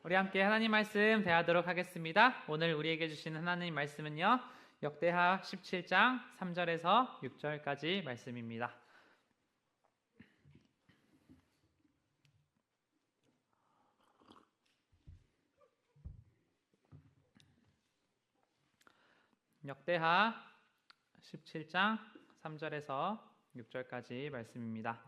우리 함께 하나님 말씀 대하도록 하겠습니다. 오늘 우리에게 주신 하나님 말씀은요, 역대하 17장 3절에서 6절까지 말씀입니다. 역대하 17장 3절에서 6절까지 말씀입니다.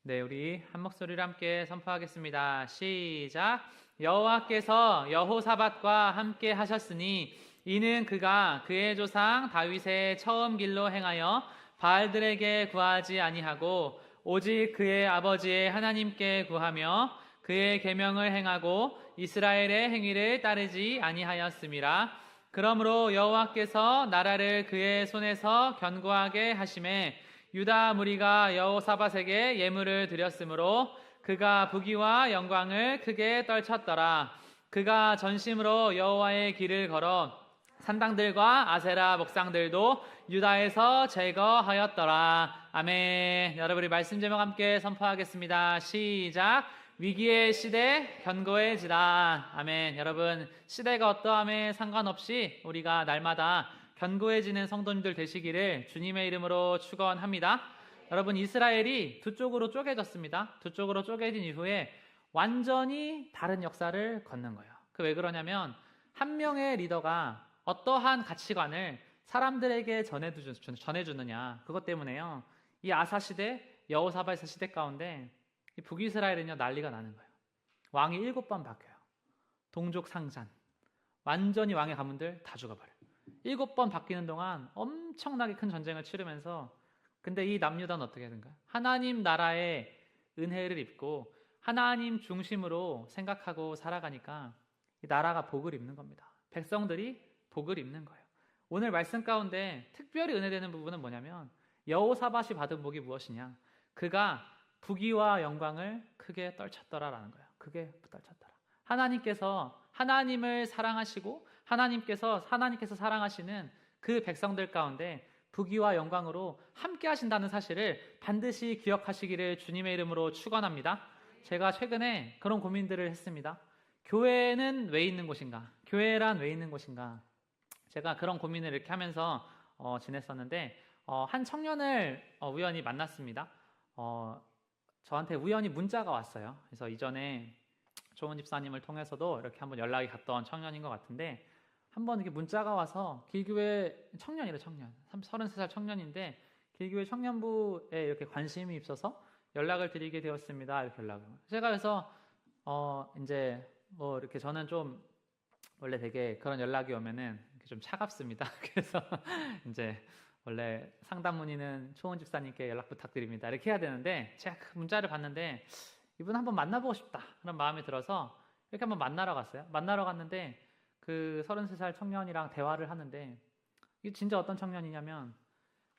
네, 우리 한 목소리로 함께 선포하겠습니다. 시작. 여호와께서 여호사밧과 함께 하셨으니 이는 그가 그의 조상 다윗의 처음 길로 행하여 바알들에게 구하지 아니하고 오직 그의 아버지의 하나님께 구하며 그의 계명을 행하고 이스라엘의 행위를 따르지 아니하였음이라. 그러므로 여호와께서 나라를 그의 손에서 견고하게 하심에 유다 무리가 여호사밧에게 예물을 드렸으므로 그가 부귀와 영광을 크게 떨쳤더라. 그가 전심으로 여호와의 길을 걸어 산당들과 아세라 목상들도 유다에서 제거하였더라. 아멘. 여러분, 우리 말씀 제목 함께 선포하겠습니다. 시작. 위기의 시대 견고해지라. 아멘. 여러분, 시대가 어떠함에 상관없이 우리가 날마다 견고해지는 성도님들 되시기를 주님의 이름으로 축원합니다. 여러분, 이스라엘이 두 쪽으로 쪼개졌습니다. 두 쪽으로 쪼개진 이후에 완전히 다른 역사를 걷는 거예요. 그 왜 그러냐면 한 명의 리더가 어떠한 가치관을 사람들에게 전해주느냐, 그것 때문에요. 이 아사 시대, 여호사밧 시대 가운데 이 북이스라엘은요, 난리가 나는 거예요. 왕이 7번 바뀌어요. 동족 상잔, 완전히 왕의 가문들 다 죽어버려요. 7번 바뀌는 동안 엄청나게 큰 전쟁을 치르면서, 근데 이 남유다는 어떻게 하는가? 하나님 나라의 은혜를 입고 하나님 중심으로 생각하고 살아가니까 이 나라가 복을 입는 겁니다. 백성들이 복을 입는 거예요. 오늘 말씀 가운데 특별히 은혜되는 부분은 뭐냐면 여호사밧이 받은 복이 무엇이냐? 그가 부귀와 영광을 크게 떨쳤더라라는 거예요. 크게 떨쳤더라. 하나님께서 하나님을 사랑하시고 하나님께서 사랑하시는 그 백성들 가운데 부귀와 영광으로 함께 하신다는 사실을 반드시 기억하시기를 주님의 이름으로 축원합니다. 제가 최근에 그런 고민들을 했습니다. 교회는 왜 있는 곳인가? 교회란 왜 있는 곳인가? 제가 그런 고민을 이렇게 하면서 지냈었는데 한 청년을 우연히 만났습니다. 저한테 우연히 문자가 왔어요. 그래서 이전에 조은 집사님을 통해서도 이렇게 한번 연락이 갔던 청년인 것 같은데, 한번 이렇게 문자가 와서 길교회 청년이래, 청년. 33살 청년인데 길교회 청년부에 이렇게 관심이 있어서 연락을 드리게 되었습니다. 이렇게 연락을. 제가 그래서 이제 뭐 이렇게 저는 좀 원래 되게 그런 연락이 오면은 좀 차갑습니다. 그래서 이제 원래 상담 문의는 초은 집사님께 연락 부탁드립니다. 이렇게 해야 되는데 제가 그 문자를 봤는데 이분 한번 만나보고 싶다 그런 마음이 들어서 이렇게 한번 만나러 갔어요. 만나러 갔는데 그 33살 청년이랑 대화를 하는데 이게 진짜 어떤 청년이냐면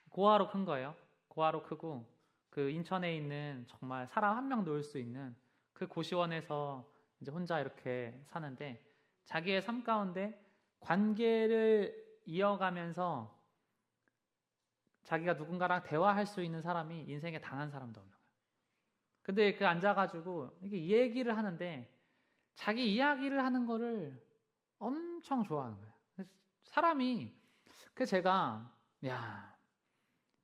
고아로 큰 거예요. 고아로 크고 그 인천에 있는 정말 사람 한 명 놓을 수 있는 그 고시원에서 이제 혼자 이렇게 사는데 자기의 삶 가운데 관계를 이어가면서 자기가 누군가랑 대화할 수 있는 사람이 인생에 단 한 사람도 없는 거예요. 근데 그 앉아가지고 이게 이 얘기를 하는데 자기 이야기를 하는 거를 엄청 좋아하는 거예요. 사람이, 그래서 제가 야,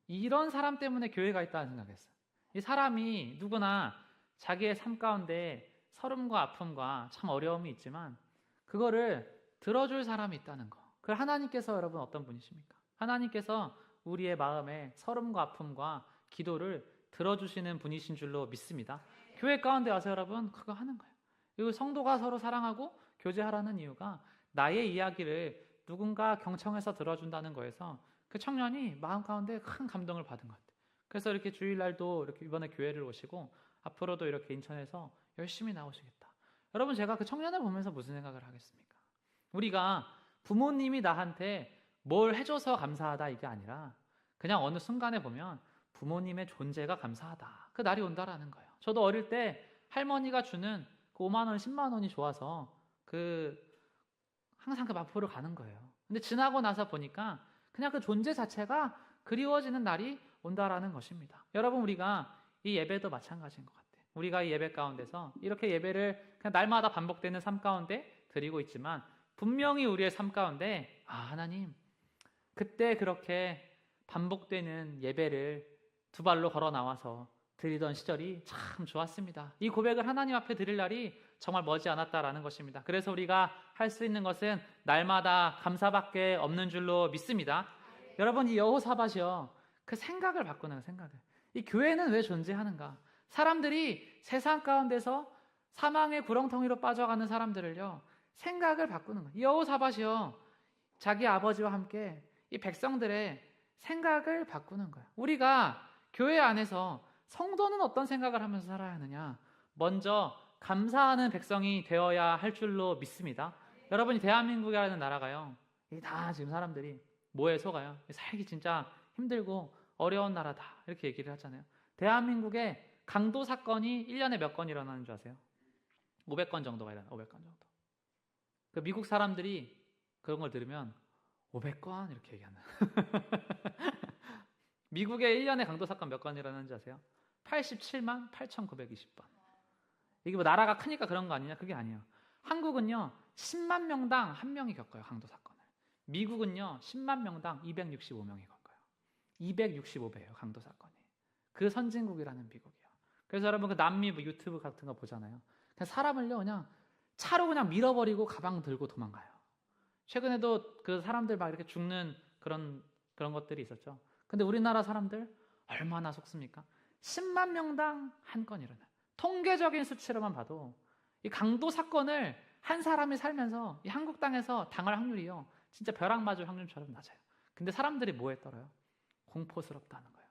이런 사람 때문에 교회가 있다는 생각했어요. 이 사람이 누구나 자기의 삶 가운데 서름과 아픔과 참 어려움이 있지만 그거를 들어줄 사람이 있다는 거. 그 하나님께서 여러분 어떤 분이십니까? 하나님께서 우리의 마음에 서름과 아픔과 기도를 들어주시는 분이신 줄로 믿습니다. 교회 가운데 와서 여러분 그거 하는 거예요. 그리고 성도가 서로 사랑하고 교제하라는 이유가 나의 이야기를 누군가 경청해서 들어준다는 거에서 그 청년이 마음 가운데 큰 감동을 받은 것 같아요. 그래서 이렇게 주일날도 이렇게 이번에 교회를 오시고 앞으로도 이렇게 인천에서 열심히 나오시겠다. 여러분, 제가 그 청년을 보면서 무슨 생각을 하겠습니까? 우리가 부모님이 나한테 뭘 해줘서 감사하다 이게 아니라 그냥 어느 순간에 보면 부모님의 존재가 감사하다. 그 날이 온다라는 거예요. 저도 어릴 때 할머니가 주는 그 5만 원, 10만 원이 좋아서 항상 그 마포를 가는 거예요. 근데 지나고 나서 보니까 그냥 그 존재 자체가 그리워지는 날이 온다라는 것입니다. 여러분, 우리가 이 예배도 마찬가지인 것 같아요. 우리가 이 예배 가운데서 이렇게 예배를 그냥 날마다 반복되는 삶 가운데 드리고 있지만 분명히 우리의 삶 가운데 하나님 그때 그렇게 반복되는 예배를 두 발로 걸어 나와서 드리던 시절이 참 좋았습니다. 이 고백을 하나님 앞에 드릴 날이 정말 머지 않았다라는 것입니다. 그래서 우리가 할 수 있는 것은 날마다 감사밖에 없는 줄로 믿습니다. 여러분 이 여호사밧이요 그 생각을 바꾸는 생각을 이 교회는 왜 존재하는가? 사람들이 세상 가운데서 사망의 구렁텅이로 빠져가는 사람들을요 생각을 바꾸는 거예요. 이 여호사밧이요 자기 아버지와 함께 이 백성들의 생각을 바꾸는 거예요. 우리가 교회 안에서 성도는 어떤 생각을 하면서 살아야 하느냐? 먼저 감사하는 백성이 되어야 할 줄로 믿습니다. 여러분이 대한민국이라는 나라가요 다 지금 사람들이 뭐에 속아요? 살기 진짜 힘들고 어려운 나라다 이렇게 얘기를 하잖아요. 대한민국에 강도 사건이 1년에 몇 건 일어나는 줄 아세요? 500건 정도가 일어나요. 500건 정도. 그 미국 사람들이 그런 걸 들으면 500건 이렇게 얘기하는 미국에 1년에 강도 사건 몇 건 일어나는지 아세요? 87만 8,920번. 이게 뭐 나라가 크니까 그런 거 아니냐? 그게 아니에요. 한국은요 10만 명당 한 명이 겪어요 강도 사건을. 미국은요 10만 명당 265명이 겪어요. 265배예요 강도 사건이. 그 선진국이라는 미국이요. 그래서 여러분 그 남미 뭐 유튜브 같은 거 보잖아요. 그냥 사람을요 그냥 차로 그냥 밀어버리고 가방 들고 도망가요. 최근에도 그 사람들 막 이렇게 죽는 그런 것들이 있었죠. 근데 우리나라 사람들 얼마나 속습니까? 10만 명당 한 건 일어나요. 통계적인 수치로만 봐도 이 강도 사건을 한 사람이 살면서 이 한국 땅에서 당할 확률이요 진짜 벼락 맞을 확률처럼 낮아요. 근데 사람들이 뭐에 떨어요? 공포스럽다는 거예요.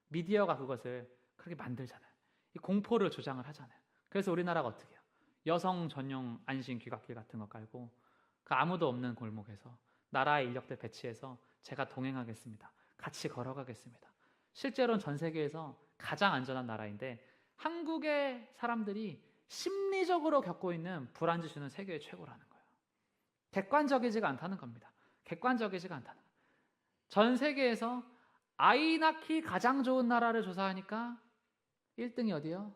미디어가 그것을 그렇게 만들잖아요. 이 공포를 조장을 하잖아요. 그래서 우리나라가 어떻게 해요? 여성 전용 안심 귀갓길 같은 거 깔고 그 아무도 없는 골목에서 나라의 인력들 배치해서 제가 동행하겠습니다. 같이 걸어가겠습니다. 실제로는 전 세계에서 가장 안전한 나라인데 한국의 사람들이 심리적으로 겪고 있는 불안지수는 세계 최고라는 거예요. 객관적이지가 않다는 겁니다. 객관적이지가 않다는 거예요. 전 세계에서 아이 낳기 가장 좋은 나라를 조사하니까 1등이 어디요?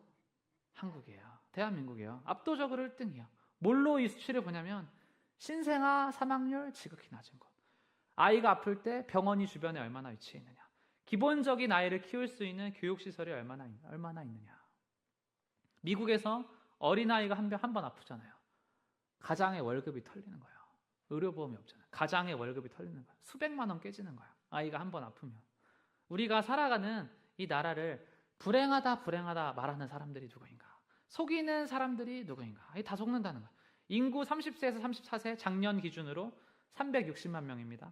한국이에요. 대한민국이에요. 압도적으로 1등이에요. 뭘로 이 수치를 보냐면 신생아 사망률 지극히 낮은 것. 아이가 아플 때 병원이 주변에 얼마나 위치해 있느냐. 기본적인 아이를 키울 수 있는 교육시설이 얼마나 있느냐. 미국에서 어린아이가 한 번 아프잖아요. 가장의 월급이 털리는 거예요. 의료보험이 없잖아요. 가장의 월급이 털리는 거예요. 수백만 원 깨지는 거예요. 아이가 한 번 아프면. 우리가 살아가는 이 나라를 불행하다 말하는 사람들이 누구인가? 속이는 사람들이 누구인가? 다 속는다는 거예요. 인구 30세에서 34세 작년 기준으로 360만 명입니다.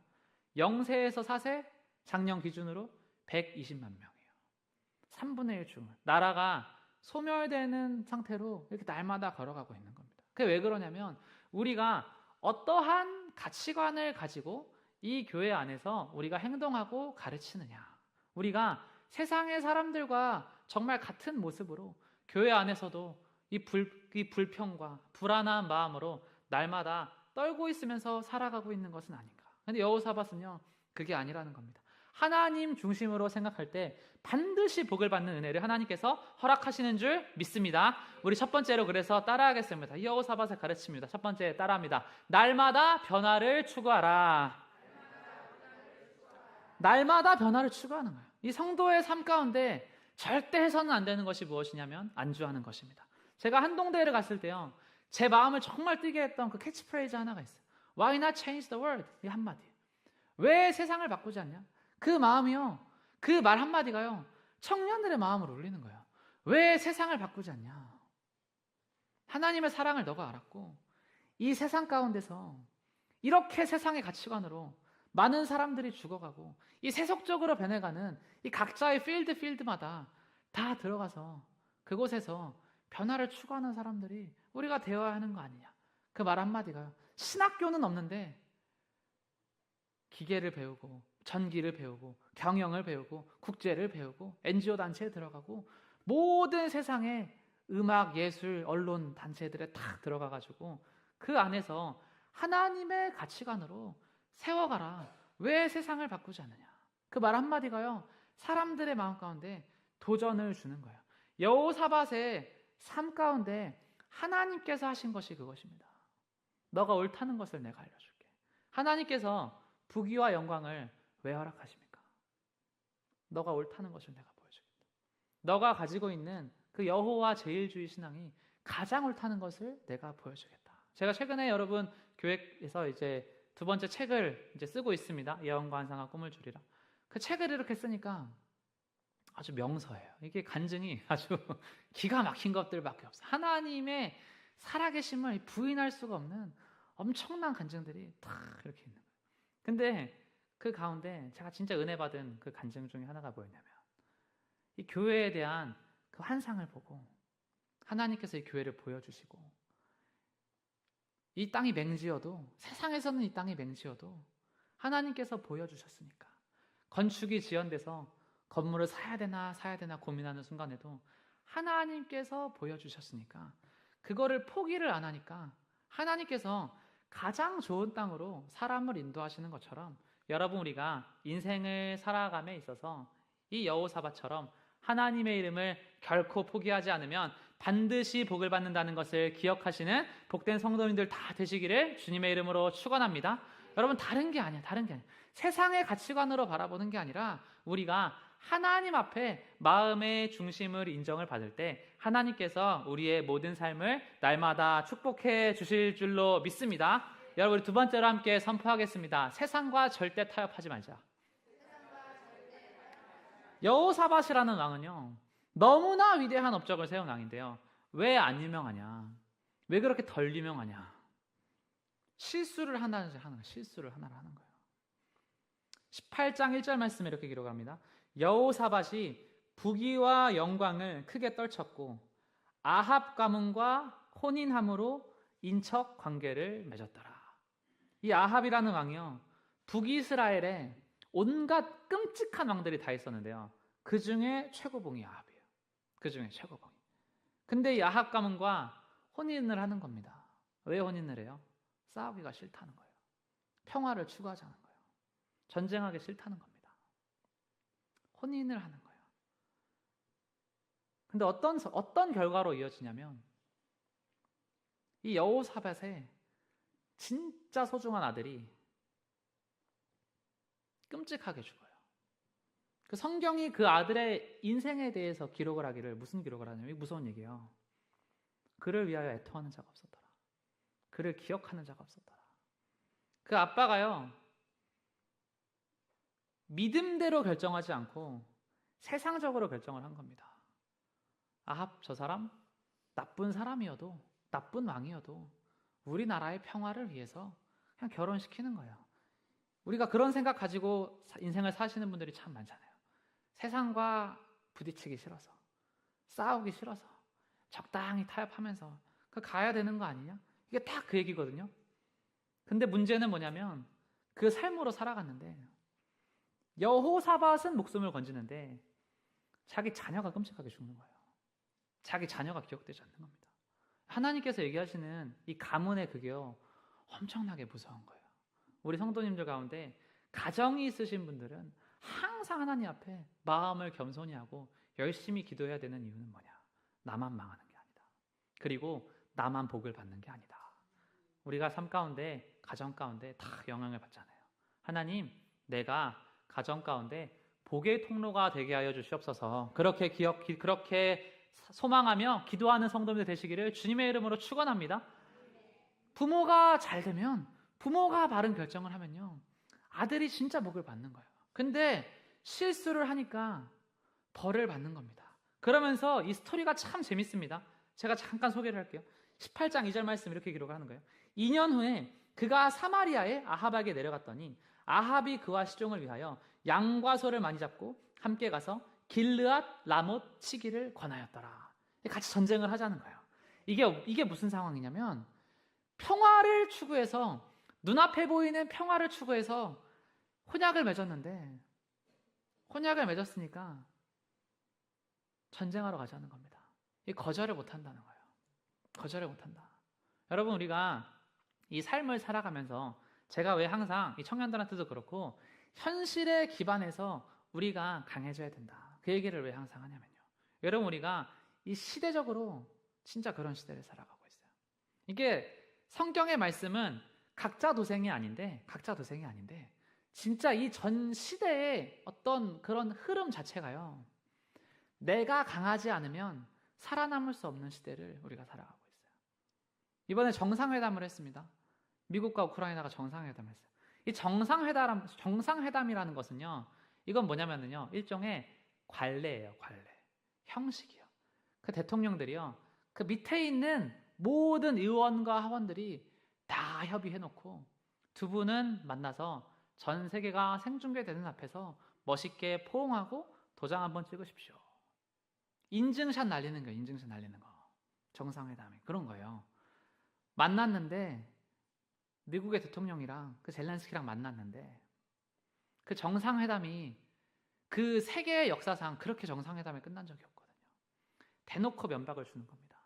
0세에서 4세 작년 기준으로 120만 명이에요. 3분의 1 중. 나라가 소멸되는 상태로 이렇게 날마다 걸어가고 있는 겁니다. 그게 왜 그러냐면 우리가 어떠한 가치관을 가지고 이 교회 안에서 우리가 행동하고 가르치느냐. 우리가 세상의 사람들과 정말 같은 모습으로 교회 안에서도 이 불평과 불안한 마음으로 날마다 떨고 있으면서 살아가고 있는 것은 아닌가. 근데 여호사밧은요 그게 아니라는 겁니다. 하나님 중심으로 생각할 때 반드시 복을 받는 은혜를 하나님께서 허락하시는 줄 믿습니다. 우리 첫 번째로 그래서 따라하겠습니다. 이 여호사밧의 가르침입니다. 첫 번째 따라합니다. 날마다 변화를 추구하라. 날마다 변화를 추구하는 거예요. 이 성도의 삶 가운데 절대 해서는 안 되는 것이 무엇이냐면 안주하는 것입니다. 제가 한동대를 갔을 때요 제 마음을 정말 뛰게 했던 그 캐치프레이즈 하나가 있어요. Why not change the world? 이 한마디예요. 왜 세상을 바꾸지 않냐? 그 마음이요 그 말 한마디가요 청년들의 마음을 울리는 거예요. 왜 세상을 바꾸지 않냐? 하나님의 사랑을 너가 알았고 이 세상 가운데서 이렇게 세상의 가치관으로 많은 사람들이 죽어가고 이 세속적으로 변해가는 이 각자의 필드마다 다 들어가서 그곳에서 변화를 추구하는 사람들이 우리가 되어야 하는 거 아니냐. 그 말 한마디가 신학교는 없는데 기계를 배우고 전기를 배우고 경영을 배우고 국제를 배우고 NGO 단체에 들어가고 모든 세상의 음악, 예술, 언론 단체들에 다 들어가가지고 그 안에서 하나님의 가치관으로 세워가라. 왜 세상을 바꾸지 않느냐. 그 말 한마디가요 사람들의 마음 가운데 도전을 주는 거예요. 여호사밧의 삶 가운데 하나님께서 하신 것이 그것입니다. 너가 옳다는 것을 내가 알려줄게. 하나님께서 부귀와 영광을 왜 허락하십니까? 너가 옳다는 것을 내가 보여주겠다. 너가 가지고 있는 그 여호와 제일주의 신앙이 가장 옳다는 것을 내가 보여주겠다. 제가 최근에 여러분 교회에서 이제 두 번째 책을 이제 쓰고 있습니다. 예언과 환상과 꿈을 주리라. 그 책을 이렇게 쓰니까 아주 명서예요. 이게 간증이 아주 기가 막힌 것들밖에 없어요. 하나님의 살아계심을 부인할 수가 없는 엄청난 간증들이 다 이렇게 있는 거예요. 근데 그 가운데 제가 진짜 은혜 받은 그 간증 중에 하나가 뭐였냐면 이 교회에 대한 그 환상을 보고 하나님께서 이 교회를 보여주시고 이 땅이 맹지어도 세상에서는 이 땅이 맹지어도 하나님께서 보여주셨으니까 건축이 지연돼서 건물을 사야 되나 고민하는 순간에도 하나님께서 보여주셨으니까 그거를 포기를 안 하니까 하나님께서 가장 좋은 땅으로 사람을 인도하시는 것처럼 여러분 우리가 인생을 살아감에 있어서 이 여호사밧처럼 하나님의 이름을 결코 포기하지 않으면 반드시 복을 받는다는 것을 기억하시는 복된 성도님들 다 되시기를 주님의 이름으로 축원합니다. 여러분 다른 게 아니야. 세상의 가치관으로 바라보는 게 아니라 우리가 하나님 앞에 마음의 중심을 인정을 받을 때 하나님께서 우리의 모든 삶을 날마다 축복해 주실 줄로 믿습니다. 여러분 우리 두 번째로 함께 선포하겠습니다. 세상과 절대 타협하지 말자. 여호사밧이라는 왕은요 너무나 위대한 업적을 세운 왕인데요 왜 안 유명하냐? 왜 그렇게 덜 유명하냐? 실수를 하나를 하는 거예요. 18장 1절 말씀에 이렇게 기록합니다. 여호사밧이 부귀와 영광을 크게 떨쳤고 아합 가문과 혼인함으로 인척 관계를 맺었더라. 이 아합이라는 왕이요 북이스라엘에 온갖 끔찍한 왕들이 다 있었는데요 그 중에 최고봉이 아합이에요. 그 중에 최고봉이. 근데 이 아합 가문과 혼인을 하는 겁니다. 왜 혼인을 해요? 싸우기가 싫다는 거예요. 평화를 추구하자는 거예요. 전쟁하기 싫다는 겁니다. 혼인을 하는 거예요. 근데 어떤 결과로 이어지냐면 이 여호사밧의 진짜 소중한 아들이 끔찍하게 죽어요. 그 성경이 그 아들의 인생에 대해서 기록을 하기를 무슨 기록을 하냐면 이게 무서운 얘기예요. 그를 위하여 애통하는 자가 없었더라. 그를 기억하는 자가 없었더라. 그 아빠가요 믿음대로 결정하지 않고 세상적으로 결정을 한 겁니다. 아합 저 사람 나쁜 사람이어도 나쁜 왕이어도 우리나라의 평화를 위해서 그냥 결혼시키는 거예요. 우리가 그런 생각 가지고 인생을 사시는 분들이 참 많잖아요. 세상과 부딪히기 싫어서 싸우기 싫어서 적당히 타협하면서 그 가야 되는 거 아니냐? 이게 딱 그 얘기거든요. 근데 문제는 뭐냐면 그 삶으로 살아갔는데 여호사밧은 목숨을 건지는데 자기 자녀가 끔찍하게 죽는 거예요. 자기 자녀가 기억되지 않는 겁니다. 하나님께서 얘기하시는 이 가문의 그게요 엄청나게 무서운 거예요. 우리 성도님들 가운데 가정이 있으신 분들은 항상 하나님 앞에 마음을 겸손히 하고 열심히 기도해야 되는 이유는 뭐냐? 나만 망하는 게 아니다. 그리고 나만 복을 받는 게 아니다. 우리가 삶 가운데 가정 가운데 다 영향을 받잖아요. 하나님 내가 가정 가운데 복의 통로가 되게 하여 주시옵소서. 그렇게 소망하며 기도하는 성도들 되시기를 주님의 이름으로 축원합니다. 부모가 잘 되면 부모가 바른 결정을 하면요 아들이 진짜 복을 받는 거예요. 근데 실수를 하니까 벌을 받는 겁니다. 그러면서 이 스토리가 참 재밌습니다. 제가 잠깐 소개를 할게요. 18장 2절 말씀 이렇게 기록을 하는 거예요. 2년 후에 그가 사마리아에 아합에게 내려갔더니 아합이 그와 시종을 위하여 양과 소를 많이 잡고 함께 가서 길르앗 라못 치기를 권하였더라. 같이 전쟁을 하자는 거예요. 이게 무슨 상황이냐면 평화를 추구해서 눈앞에 보이는 평화를 추구해서 혼약을 맺었으니까 전쟁하러 가자는 겁니다. 이 거절을 못한다는 거예요. 거절을 못한다. 여러분 우리가 이 삶을 살아가면서 제가 왜 항상 이 청년들한테도 그렇고 현실에 기반해서 우리가 강해져야 된다. 그 얘기를 왜 항상 하냐면요. 여러분 우리가 이 시대적으로 진짜 그런 시대를 살아가고 있어요. 이게 성경의 말씀은 각자 도생이 아닌데 진짜 이 전 시대의 어떤 그런 흐름 자체가요. 내가 강하지 않으면 살아남을 수 없는 시대를 우리가 살아가고 있어요. 이번에 정상회담을 했습니다. 미국과 우크라이나가 정상회담을 했어요. 이 정상회담이라는 것은요. 이건 뭐냐면요. 일종의 관례예요. 관례. 형식이요. 그 대통령들이요. 그 밑에 있는 모든 의원과 하원들이 다 협의해놓고 두 분은 만나서 전 세계가 생중계되는 앞에서 멋있게 포옹하고 도장 한번 찍으십시오. 인증샷 날리는 거예요. 인증샷 날리는 거. 정상회담이 그런 거예요. 만났는데 미국의 대통령이랑 그 젤렌스키랑 만났는데 그 정상회담이 그 세계의 역사상 그렇게 정상회담이 끝난 적이 없거든요. 대놓고 면박을 주는 겁니다.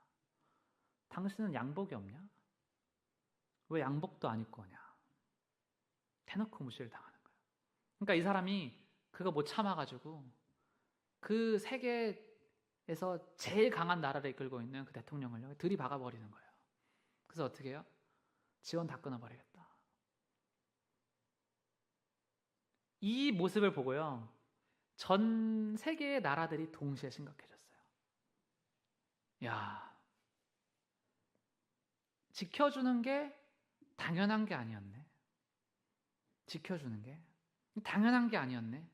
당신은 양복이 없냐? 왜 양복도 안 입고 오냐? 대놓고 무시를 당하는 거예요. 그러니까 이 사람이 그거 못 참아가지고 그 세계에서 제일 강한 나라를 이끌고 있는 그 대통령을 들이박아버리는 거예요. 그래서 어떻게 해요? 지원 다 끊어버리겠다. 이 모습을 보고요. 전 세계의 나라들이 동시에 심각해졌어요. 야, 지켜주는 게 당연한 게 아니었네. 지켜주는 게 당연한 게 아니었네.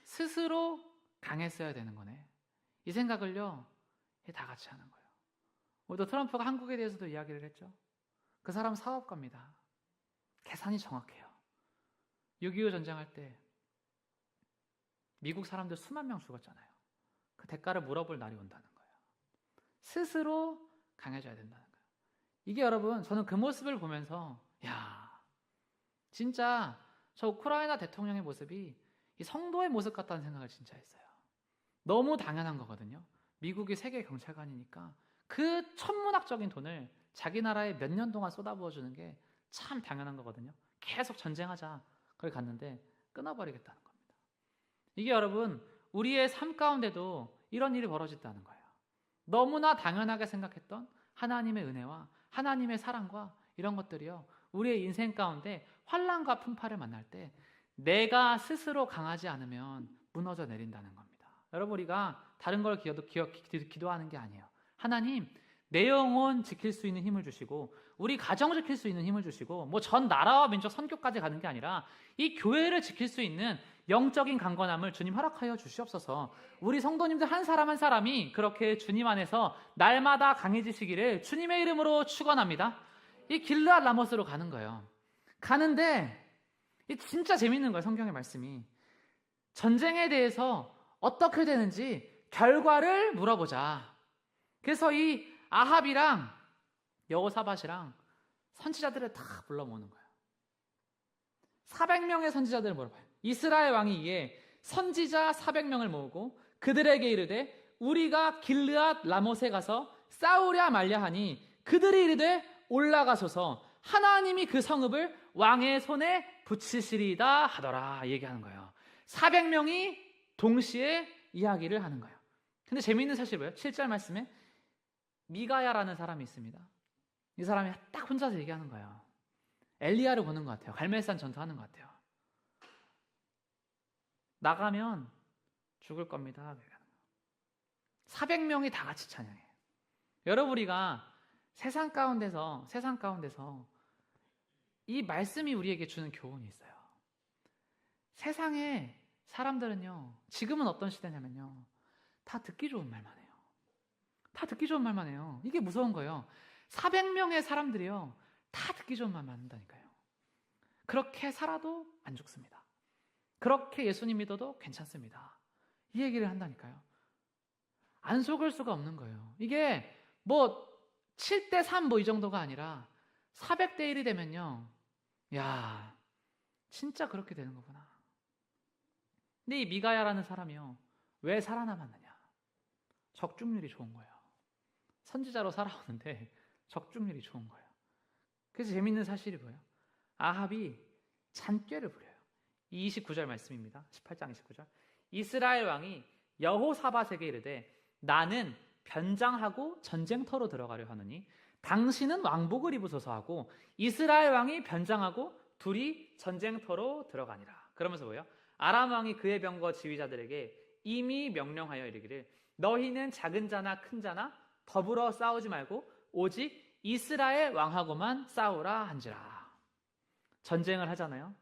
스스로 강했어야 되는 거네. 이 생각을요, 다 같이 하는 거예요. 오늘도 트럼프가 한국에 대해서도 이야기를 했죠. 그 사람 사업가입니다. 계산이 정확해요. 6.25 전쟁할 때 미국 사람들 수만 명 죽었잖아요. 그 대가를 물어볼 날이 온다는 거예요. 스스로 강해져야 된다는 거예요. 이게 여러분, 저는 그 모습을 보면서 야, 진짜 저 우크라이나 대통령의 모습이 이 성도의 모습 같다는 생각을 진짜 했어요. 너무 당연한 거거든요. 미국이 세계 경찰관이니까 그 천문학적인 돈을 자기 나라에 몇 년 동안 쏟아부어주는 게 참 당연한 거거든요. 계속 전쟁하자. 거기 갔는데 끊어버리겠다는 겁니다. 이게 여러분, 우리의 삶 가운데도 이런 일이 벌어졌다는 거예요. 너무나 당연하게 생각했던 하나님의 은혜와 하나님의 사랑과 이런 것들이요, 우리의 인생 가운데 환난과 풍파를 만날 때 내가 스스로 강하지 않으면 무너져 내린다는 겁니다. 여러분, 우리가 다른 걸 기도하는 게 아니에요. 하나님, 내 영혼 지킬 수 있는 힘을 주시고 우리 가정 지킬 수 있는 힘을 주시고 뭐 전 나라와 민족 선교까지 가는 게 아니라 이 교회를 지킬 수 있는 영적인 강건함을 주님 허락하여 주시옵소서. 우리 성도님들 한 사람 한 사람이 그렇게 주님 안에서 날마다 강해지시기를 주님의 이름으로 축원합니다. 이 길르앗 라모스로 가는 거예요. 가는데 이 진짜 재밌는 거예요. 성경의 말씀이. 전쟁에 대해서 어떻게 되는지 결과를 물어보자. 그래서 이 아합이랑 여호사밧이랑 선지자들을 다 불러 모으는 거예요. 400명의 선지자들을 물어봐요. 이스라엘 왕이 이에 선지자 400명을 모으고 그들에게 이르되 우리가 길르앗 라못에 가서 싸우랴 말랴 하니 그들이 이르되 올라가소서 하나님이 그 성읍을 왕의 손에 붙이시리다 하더라 얘기하는 거예요. 400명이 동시에 이야기를 하는 거예요. 근데 재미있는 사실이 뭐예요? 7절 말씀에 미가야라는 사람이 있습니다. 이 사람이 딱 혼자서 얘기하는 거예요. 엘리야를 보는 것 같아요. 갈멜산 전투하는 것 같아요. 나가면 죽을 겁니다. 400명이 다 같이 찬양해요. 여러분, 우리가 세상 가운데서 이 말씀이 우리에게 주는 교훈이 있어요. 세상에 사람들은요, 지금은 어떤 시대냐면요, 다 듣기 좋은 말만 해요. 다 듣기 좋은 말만 해요. 이게 무서운 거예요. 400명의 사람들이요, 다 듣기 좋은 말만 한다니까요. 그렇게 살아도 안 죽습니다. 그렇게 예수님 믿어도 괜찮습니다. 이 얘기를 한다니까요. 안 속을 수가 없는 거예요. 이게 뭐 7대3 뭐 이 정도가 아니라 400대1이 되면요, 야, 진짜 그렇게 되는 거구나. 근데 이 미가야라는 사람이요, 왜 살아남았느냐? 적중률이 좋은 거예요. 선지자로 살아오는데 적중률이 좋은 거예요. 그래서 재밌는 사실이 뭐예요? 아합이 잔꾀를 부려요. 29절 말씀입니다. 18장 29절. 이스라엘 왕이 여호사밧에게 이르되 나는 변장하고 전쟁터로 들어가려 하느니 당신은 왕복을 입으소서 하고 이스라엘 왕이 변장하고 둘이 전쟁터로 들어가니라. 그러면서 뭐예요? 아람 왕이 그의 병거 지휘자들에게 이미 명령하여 이르기를 너희는 작은 자나 큰 자나 더불어 싸우지 말고 오직 이스라엘 왕하고만 싸우라 한지라. 전쟁을 하잖아요.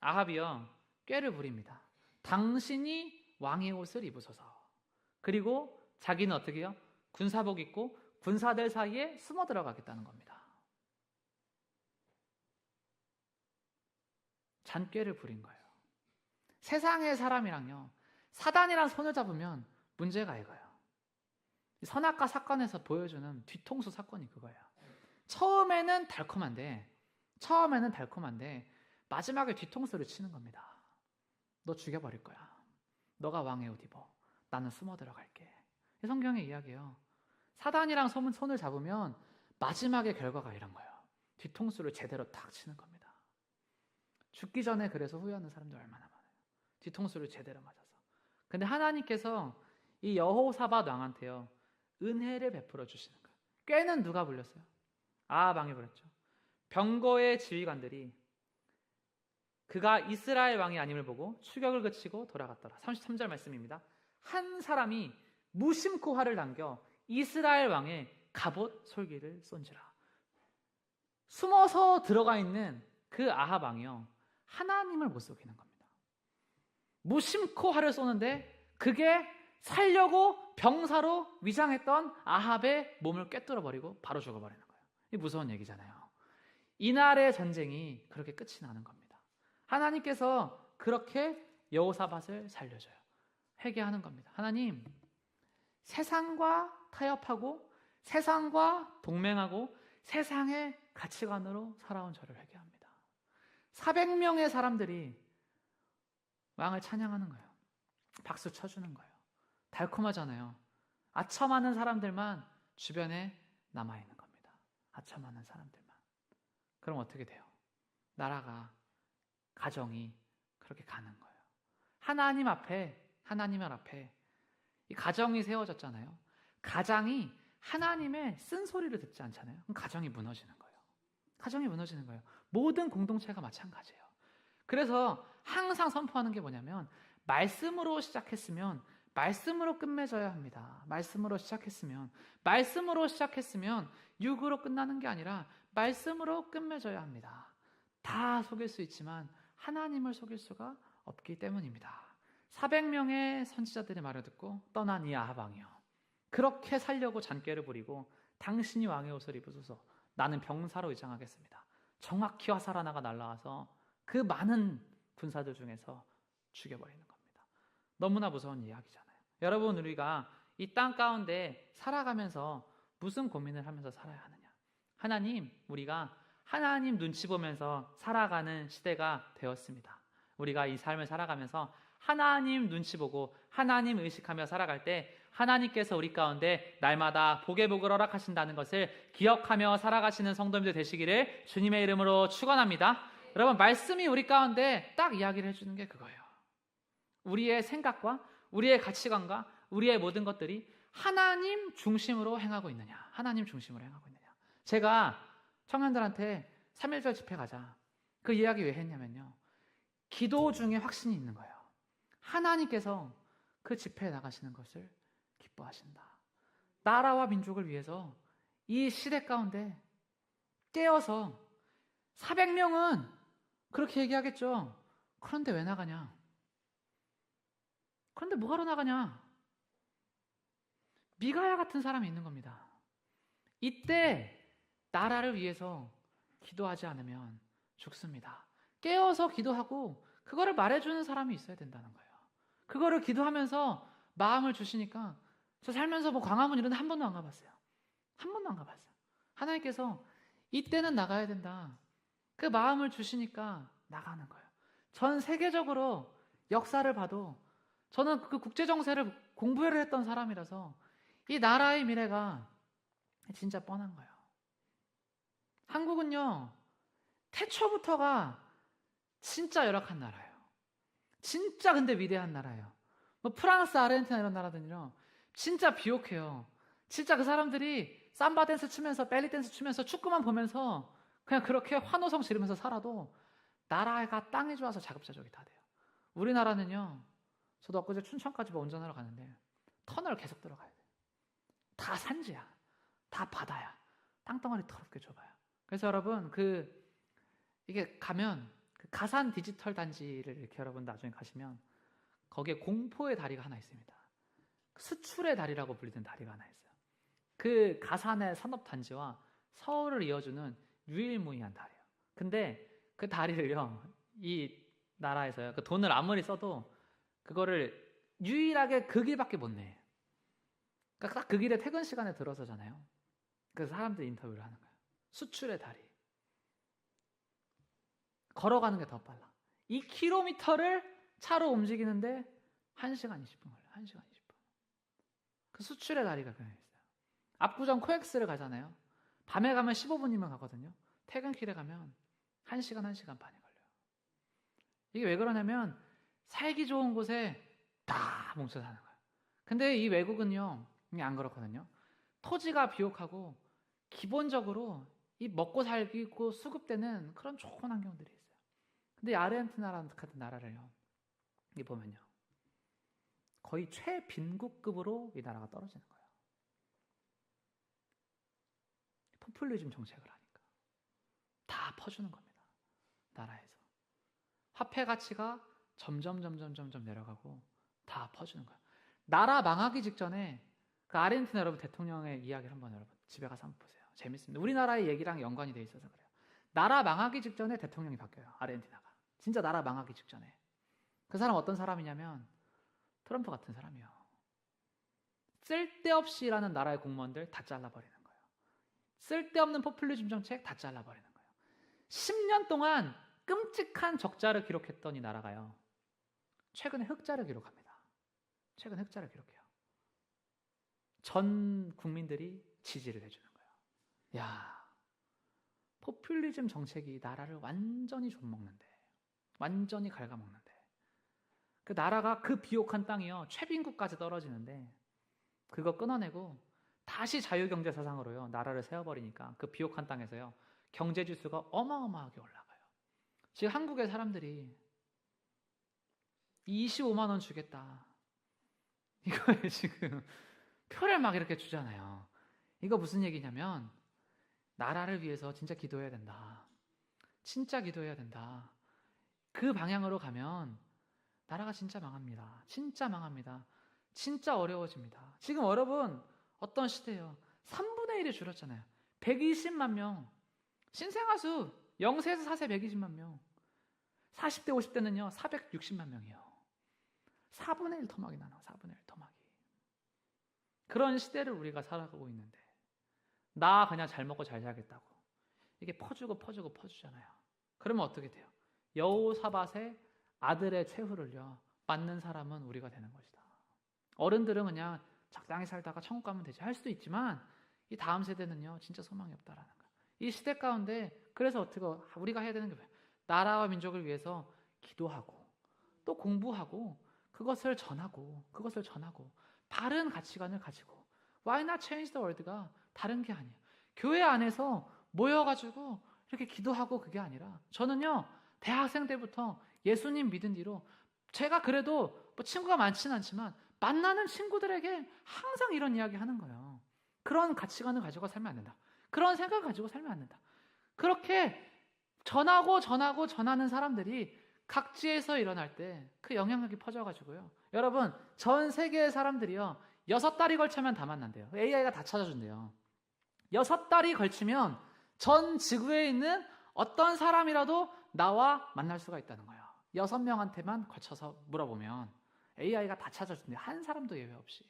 아합이요 꾀를 부립니다. 당신이 왕의 옷을 입으소서. 그리고 자기는 어떻게 해요? 군사복 입고 군사들 사이에 숨어 들어가겠다는 겁니다. 잔꾀를 부린 거예요. 세상의 사람이랑요 사단이랑 손을 잡으면 문제가 이거예요. 선악과 사건에서 보여주는 뒤통수 사건이 그거예요. 처음에는 달콤한데 마지막에 뒤통수를 치는 겁니다. 너 죽여버릴 거야. 너가 왕의 옷 입어. 나는 숨어 들어갈게. 이 성경의 이야기예요. 사단이랑 손을 잡으면 마지막의 결과가 이런 거예요. 뒤통수를 제대로 탁 치는 겁니다. 죽기 전에 그래서 후회하는 사람들 얼마나 많아요. 뒤통수를 제대로 맞아서. 근데 하나님께서 이 여호사밧 왕한테요 은혜를 베풀어 주시는 거예요. 꾀는 누가 불렸어요? 아합 왕이 불렸죠. 병거의 지휘관들이 그가 이스라엘 왕이 아님을 보고 추격을 그치고 돌아갔더라. 33절 말씀입니다. 한 사람이 무심코 활을 당겨 이스라엘 왕의 갑옷 솔기를 쏜지라. 숨어서 들어가 있는 그 아합 왕이요 하나님을 못 속이는 겁니다. 무심코 활을 쏘는데 그게 살려고 병사로 위장했던 아합의 몸을 꿰뚫어 버리고 바로 죽어버리는 거예요. 이 무서운 얘기잖아요. 이날의 전쟁이 그렇게 끝이 나는 겁니다. 하나님께서 그렇게 여호사밧을 살려줘요. 회개하는 겁니다. 하나님, 세상과 타협하고 세상과 동맹하고 세상의 가치관으로 살아온 저를 회개합니다. 400명의 사람들이 왕을 찬양하는 거예요. 박수 쳐주는 거예요. 달콤하잖아요. 아첨하는 사람들만 주변에 남아있는 겁니다. 아첨하는 사람들만. 그럼 어떻게 돼요? 나라가, 가정이 그렇게 가는 거예요. 하나님 앞에 이 가정이 세워졌잖아요. 가장이 하나님의 쓴소리를 듣지 않잖아요. 그럼 가정이 무너지는 거예요. 가정이 무너지는 거예요. 모든 공동체가 마찬가지예요. 그래서 항상 선포하는 게 뭐냐면 말씀으로 시작했으면 말씀으로 끝맺어야 합니다. 말씀으로 시작했으면 육으로 끝나는 게 아니라 말씀으로 끝맺어야 합니다. 다 속일 수 있지만 하나님을 속일 수가 없기 때문입니다. 400명의 선지자들의 말을 듣고 떠난 이 아합 왕이요. 그렇게 살려고 잔꾀를 부리고 당신이 왕의 옷을 입으소서 나는 병사로 위장하겠습니다. 정확히 화살 하나가 날라와서 그 많은 군사들 중에서 죽여버리는 겁니다. 너무나 무서운 이야기잖아요. 여러분, 우리가 이 땅 가운데 살아가면서 무슨 고민을 하면서 살아야 하느냐? 하나님, 우리가 하나님 눈치 보면서 살아가는 시대가 되었습니다. 우리가 이 삶을 살아가면서 하나님 눈치 보고 하나님 의식하며 살아갈 때 하나님께서 우리 가운데 날마다 복의 복을 허락하신다는 것을 기억하며 살아가시는 성도님들 되시기를 주님의 이름으로 축원합니다. 여러분, 말씀이 우리 가운데 딱 이야기를 해주는 게 그거예요. 우리의 생각과 우리의 가치관과 우리의 모든 것들이 하나님 중심으로 행하고 있느냐, 하나님 중심으로 행하고 있느냐. 제가 청년들한테 3.1절 집회 가자, 그 이야기 왜 했냐면요, 기도 중에 확신이 있는 거예요. 하나님께서 그 집회에 나가시는 것을 기뻐하신다. 나라와 민족을 위해서 이 시대 가운데 깨어서 400명은 그렇게 얘기하겠죠. 그런데 왜 나가냐? 그런데 뭐하러 나가냐? 미가야 같은 사람이 있는 겁니다. 이때 나라를 위해서 기도하지 않으면 죽습니다. 깨어서 기도하고 그거를 말해주는 사람이 있어야 된다는 거예요. 그거를 기도하면서 마음을 주시니까 저 살면서 뭐 광화문 이런 데 한 번도 안 가봤어요. 한 번도 안 가봤어요. 하나님께서 이때는 나가야 된다. 그 마음을 주시니까 나가는 거예요. 전 세계적으로 역사를 봐도 저는 그 국제정세를 공부를 했던 사람이라서 이 나라의 미래가 진짜 뻔한 거예요. 한국은요, 태초부터가 진짜 열악한 나라예요. 진짜 근데 위대한 나라예요. 뭐 프랑스, 아르헨티나 이런 나라들은요, 진짜 비옥해요. 진짜 그 사람들이 삼바 댄스 추면서 벨리 댄스 추면서 축구만 보면서 그냥 그렇게 환호성 지르면서 살아도 나라가 땅이 좋아서 자급자족이 다 돼요. 우리나라는요. 저도 엊그제 춘천까지 운전하러 가는데 터널 계속 들어가야 돼요. 다 산지야. 다 바다야. 땅덩어리 더럽게 좁아요. 그래서 여러분 이게 가면 그 가산 디지털 단지를 이렇게 여러분 나중에 가시면 거기에 공포의 다리가 하나 있습니다. 수출의 다리라고 불리는 다리가 하나 있어요. 그 가산의 산업단지와 서울을 이어주는 유일무이한 다리예요. 근데 그 다리를요, 이 나라에서요, 그 돈을 아무리 써도 그거를 유일하게 그 길밖에 못 내. 그러니까 딱 그 길에 퇴근 시간에 들어서잖아요. 그래서 사람들이 인터뷰를 하는 거예요. 수출의 다리. 걸어가는 게 더 빨라. 2km를 차로 움직이는데 1시간 20분 걸려요. 1시간 20분. 그 수출의 다리가 그냥 있어요. 압구정 코엑스를 가잖아요. 밤에 가면 15분이면 가거든요. 퇴근길에 가면 1시간, 1시간 반이 걸려요. 이게 왜 그러냐면 살기 좋은 곳에 다 뭉쳐 사는 거예요. 근데 이 외국은요, 이게 안 그렇거든요. 토지가 비옥하고 기본적으로 이 먹고 살고 수급되는 그런 좋은 환경들이 있어요. 근데 아르헨티나라는 같은 나라를요, 이 보면요, 거의 최빈국급으로 이 나라가 떨어지는 거예요. 포퓰리즘 정책을 하니까 다 퍼주는 겁니다. 나라에서 화폐 가치가 점점 내려가고 다 퍼주는 거예요. 나라 망하기 직전에 그 아르헨티나 여러분 대통령의 이야기를 한번 여러분 집에 가서 한번 보세요. 재밌습니다. 우리나라의 얘기랑 연관이 돼 있어서 그래요. 나라 망하기 직전에 대통령이 바뀌어요. 아르헨티나가. 진짜 나라 망하기 직전에. 그 사람 어떤 사람이냐면 트럼프 같은 사람이에요. 쓸데없이 일하는 나라의 공무원들 다 잘라버리는 거예요. 쓸데없는 포퓰리즘 정책 다 잘라버리는 거예요. 10년 동안 끔찍한 적자를 기록했던 이 나라가요, 최근에 흑자를 기록합니다. 최근 흑자를 기록해요. 전 국민들이 지지를 해주는 거예요. 야, 포퓰리즘 정책이 나라를 완전히 좀먹는데, 완전히 갉아먹는데, 그 나라가 그 비옥한 땅이요, 최빈국까지 떨어지는데 그거 끊어내고 다시 자유경제 사상으로요 나라를 세워버리니까 그 비옥한 땅에서요 경제지수가 어마어마하게 올라가요. 지금 한국의 사람들이 25만 원 주겠다, 이거에 지금 표를 막 이렇게 주잖아요. 이거 무슨 얘기냐면 나라를 위해서 진짜 기도해야 된다. 진짜 기도해야 된다. 그 방향으로 가면 나라가 진짜 망합니다. 진짜 망합니다. 진짜 어려워집니다. 지금 여러분 어떤 시대예요? 3분의 1이 줄었잖아요. 120만 명. 신생아수 0세에서 4세 120만 명. 40대 50대는요 460만 명이에요. 4분의 1 토막이 나요. 4분의 1 토막이. 그런 시대를 우리가 살아가고 있는데 나 그냥 잘 먹고 잘 살겠다고 이게 퍼주잖아요. 그러면 어떻게 돼요? 여호사밧의 아들의 최후를요 맞는 사람은 우리가 되는 것이다. 어른들은 그냥 적당히 살다가 천국 가면 되지 할 수도 있지만 이 다음 세대는요 진짜 소망이 없다라는 거예요. 이 시대 가운데 그래서 어떻게 우리가 해야 되는 게 뭐예요? 나라와 민족을 위해서 기도하고 또 공부하고 그것을 전하고 바른 가치관을 가지고 Why not change the world가 다른 게 아니에요. 교회 안에서 모여가지고 이렇게 기도하고 그게 아니라 저는요 대학생 때부터 예수님 믿은 뒤로 제가 그래도 뭐 친구가 많지는 않지만 만나는 친구들에게 항상 이런 이야기 하는 거예요. 그런 가치관을 가지고 살면 안 된다. 그런 생각을 가지고 살면 안 된다. 그렇게 전하는 사람들이 각지에서 일어날 때 그 영향력이 퍼져가지고요. 여러분 전 세계의 사람들이요 6달이 걸치면 다 만난대요. AI가 다 찾아준대요. 6달이 걸치면 전 지구에 있는 어떤 사람이라도 나와 만날 수가 있다는 거예요. 6명한테만 걸쳐서 물어보면 AI가 다 찾아준대요. 한 사람도 예외 없이.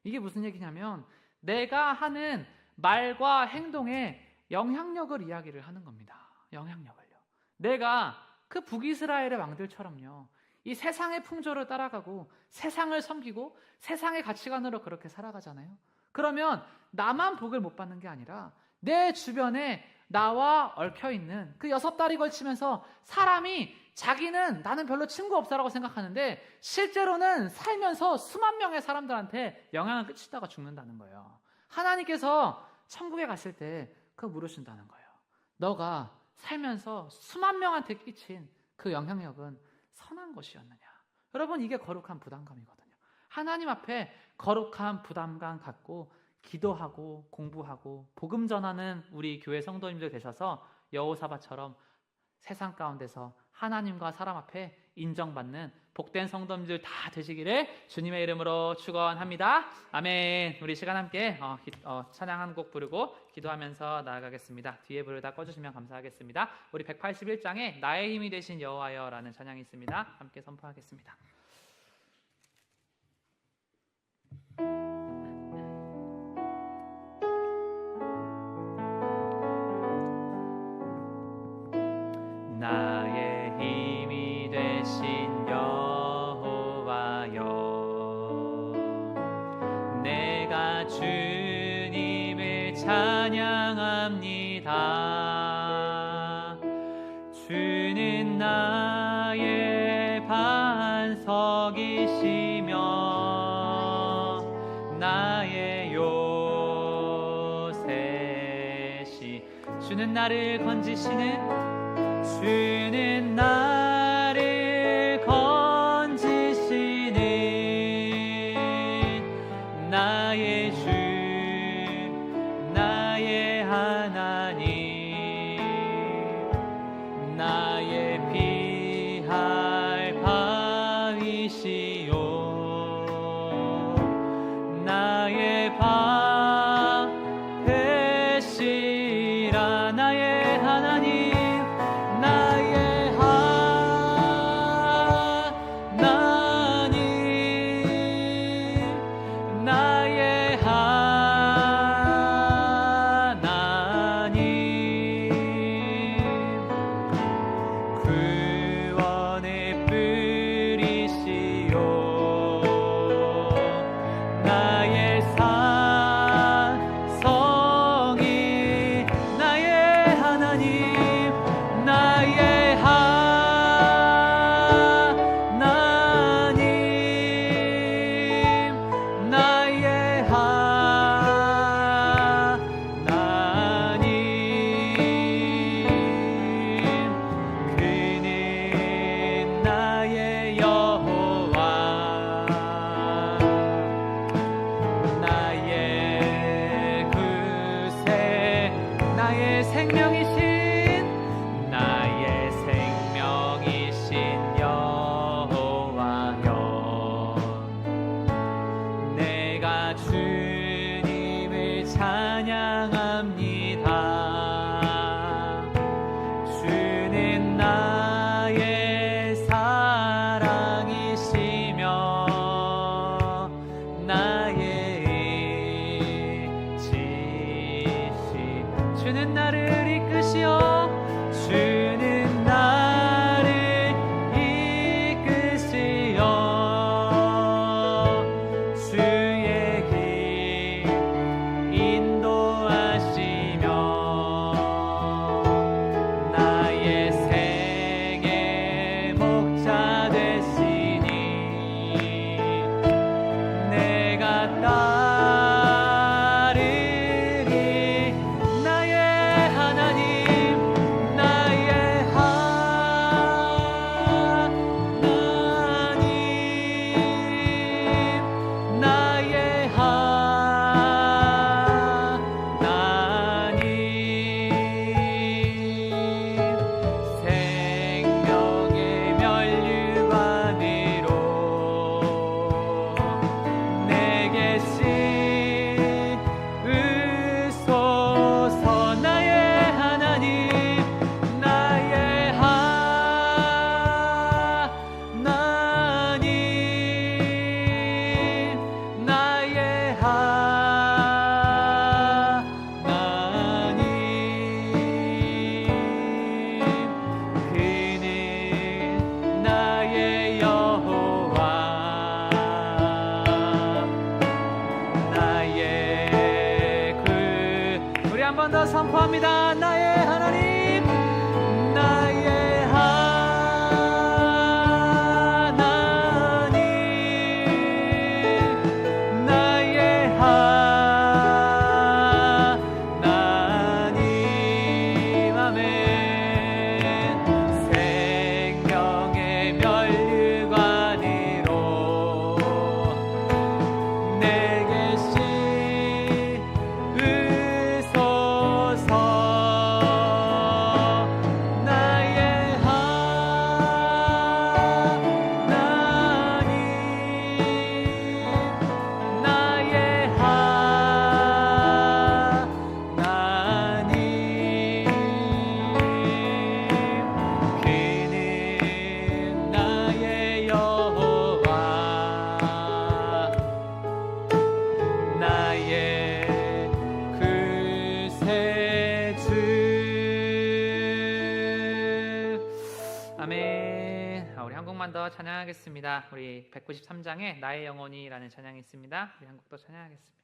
이게 무슨 얘기냐면 내가 하는 말과 행동에 영향력을 이야기를 하는 겁니다. 영향력을요. 내가 그 북이스라엘의 왕들처럼요. 이 세상의 풍조를 따라가고 세상을 섬기고 세상의 가치관으로 그렇게 살아가잖아요. 그러면 나만 복을 못 받는 게 아니라 내 주변에 나와 얽혀있는 그 6달이 걸치면서 사람이 자기는 나는 별로 친구 없어라고 생각하는데 실제로는 살면서 수만 명의 사람들한테 영향을 끼치다가 죽는다는 거예요. 하나님께서 천국에 갔을 때 그거 물으신다는 거예요. 너가 살면서 수만 명한테 끼친 그 영향력은 선한 것이었느냐? 여러분, 이게 거룩한 부담감이거든요. 하나님 앞에 거룩한 부담감 갖고 기도하고 공부하고 복음 전하는 우리 교회 성도님들 되셔서 여호사밧처럼 세상 가운데서 하나님과 사람 앞에 인정받는 복된 성도님들 다 되시기를 주님의 이름으로 축원합니다. 아멘. 우리 시간 함께 찬양 한 곡 부르고 기도하면서 나아가겠습니다. 뒤에 불을 다 꺼주시면 감사하겠습니다. 우리 181장에 나의 힘이 되신 여호와여라는 찬양이 있습니다. 함께 선포하겠습니다. 나의 힘이 되신 여호와여, 내가 주님을 찬양합니다. 주는 나의 반석이시며 나의 요새시. 주는 나를 건지시는, 주는 나를 건지시는 나의 주, 나의 하나님, 나의 피할 바위시요, 나의 바 되시라. 나의 하나님, 주는 나를 이끄시어, 주는 나를 이끄시어 주의 길 인도하시며 나의 생의 목자 되시니 내가 따르리. 나의 하나님, 나의 한 곡만 더 찬양하겠습니다. 우리 193장에 나의 영혼이라는 찬양이 있습니다. 우리 한 곡 더 찬양하겠습니다.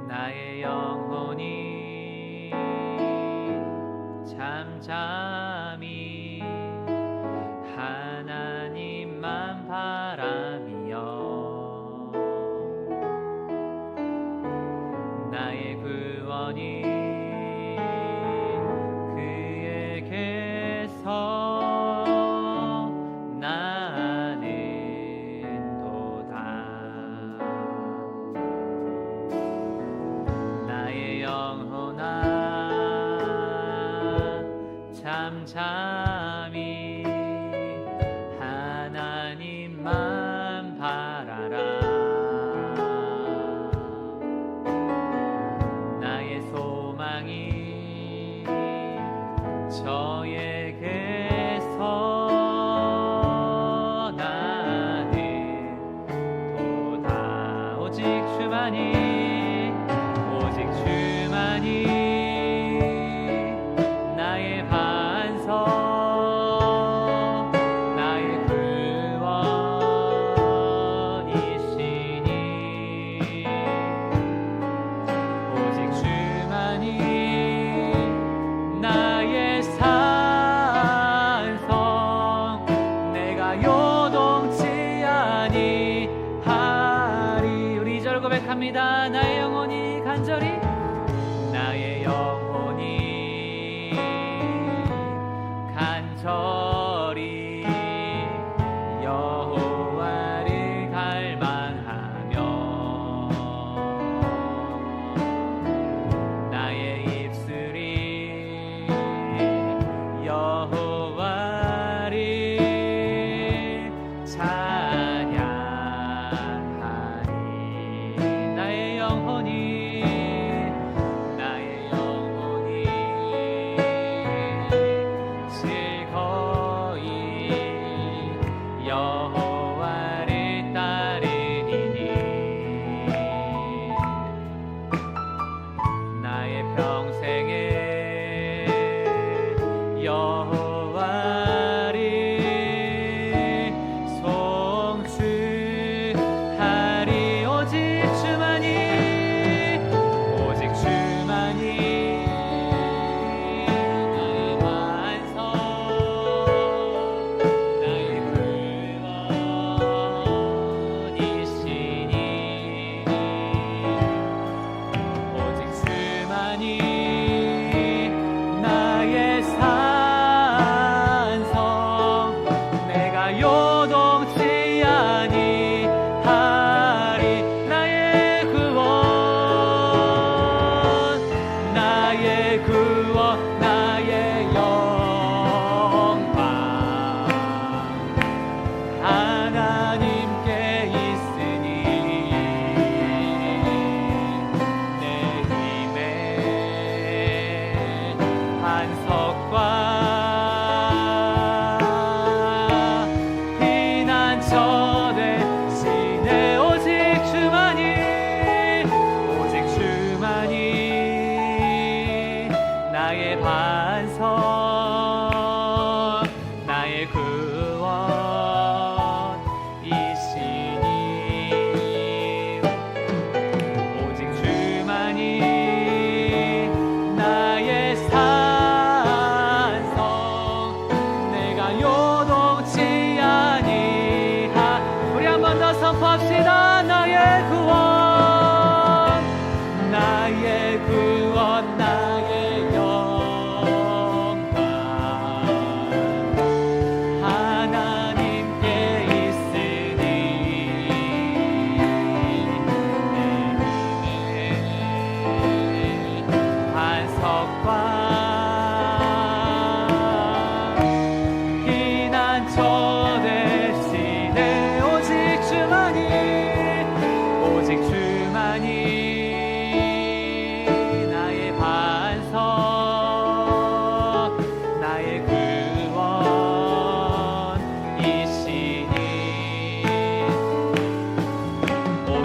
나의 영혼이 잠잠히 하나님만 바라며 나의 구원이 그에게서 나는 도다. 나의 영혼아 잠잠히 하나님만 바라라. 나의 소망이 저에게서 나는 도다. 오직 주만이 나의 반석 나의 구원이시니 오직 주만이 나의 산성 내가 요동치 아니하리. 우리 2절 고백합니다. 나의 영혼이 간절히 나의 영혼이 간절히 여호와를 갈망하며 나의 입술이 여호와를 찬양하리. 나의 영혼이 즐거워하며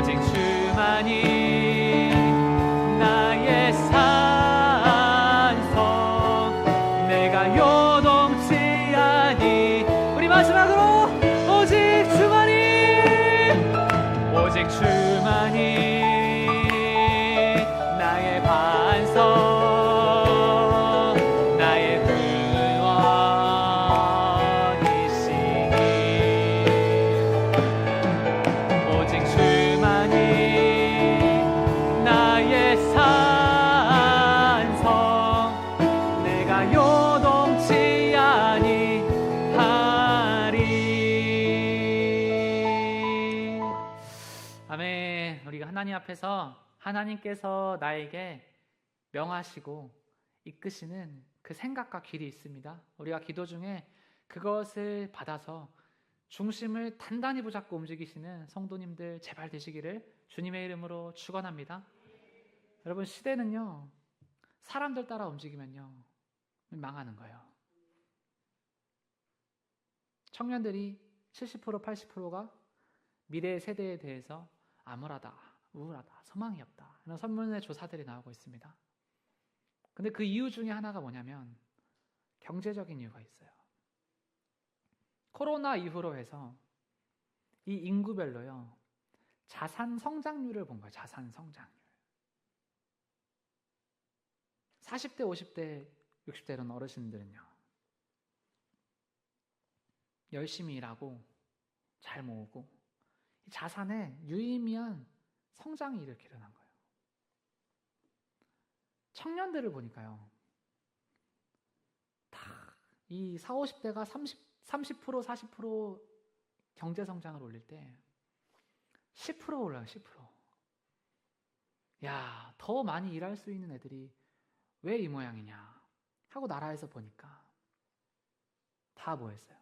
오직 주만이 나의 산성 내가 요동치 아니 우리 마지막으로 오직 주만이 나의 반성 나의 구원이시니 오직 주만이 나의 산성 내가 요동치 아니하리. 아멘. 우리가 하나님 앞에서 하나님께서 나에게 명하시고 이끄시는 그 생각과 길이 있습니다. 우리가 기도 중에 그것을 받아서 중심을 단단히 붙잡고 움직이시는 성도님들 제발 되시기를 주님의 이름으로 축원합니다. 여러분, 시대는요 사람들 따라 움직이면요 망하는 거예요. 청년들이 70% 80%가 미래의 세대에 대해서 암울하다, 우울하다, 소망이 없다 이런 선문의 조사들이 나오고 있습니다. 근데 그 이유 중에 하나가 뭐냐면 경제적인 이유가 있어요. 코로나 이후로 해서 이 인구별로요 자산 성장률을 본 거예요. 자산 성장률. 40대, 50대, 60대 이런 어르신들은요 열심히 일하고 잘 모으고 자산에 유의미한 성장이 이렇게 일어난 거예요. 청년들을 보니까요 다 이 40, 50대가 30%, 40% 경제 성장을 올릴 때 10% 올라요. 10%. 야, 더 많이 일할 수 있는 애들이 왜 이 모양이냐 하고 나라에서 보니까 다 뭐 했어요?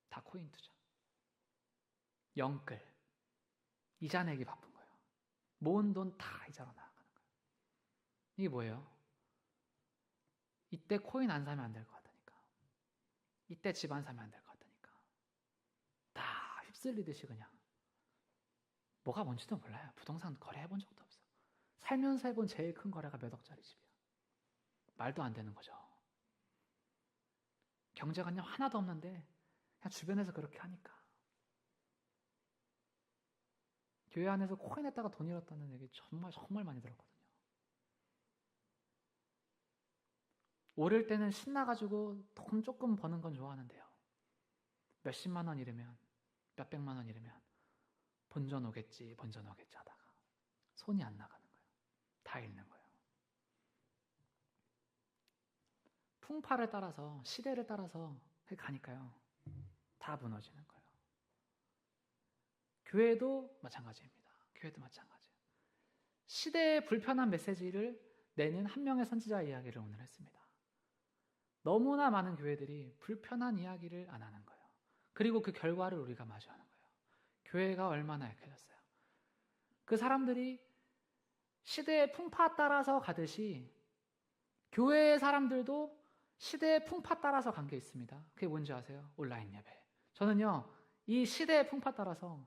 다 코인 투자. 영끌. 이자 내기 바쁜 거예요. 모은 돈 다 이자로 나가는 거예요. 이게 뭐예요? 이때 코인 안 사면 안 될 것 같으니까. 이때 집 안 사면 안 될 것 같으니까. 다 휩쓸리듯이 그냥. 뭐가 뭔지도 몰라요. 부동산 거래해본 적도 없어. 살면서 해본 제일 큰 거래가 몇 억짜리 집이야. 말도 안 되는 거죠. 경제관념 하나도 없는데 그냥 주변에서 그렇게 하니까. 교회 안에서 코인했다가 돈 잃었다는 얘기 정말 많이 들었거든요. 오를 때는 신나가지고 돈 조금 버는 건 좋아하는데요. 몇십만 원 잃으면, 몇백만 원 잃으면 본전 오겠지 하다가 손이 안 나가는 거예요. 다 잃는 거예요. 풍파를 따라서, 시대를 따라서 가니까요. 다 무너지는 거예요. 교회도 마찬가지입니다. 교회도 마찬가지예요. 시대의 불편한 메시지를 내는 한 명의 선지자 이야기를 오늘 했습니다. 너무나 많은 교회들이 불편한 이야기를 안 하는 거예요. 그리고 그 결과를 우리가 마주하는 거예요. 교회가 얼마나 약해졌어요. 그 사람들이 시대의 풍파 따라서 가듯이 교회의 사람들도 시대의 풍파 따라서 간 게 있습니다. 그게 뭔지 아세요? 온라인 예배. 저는요, 이 시대의 풍파 따라서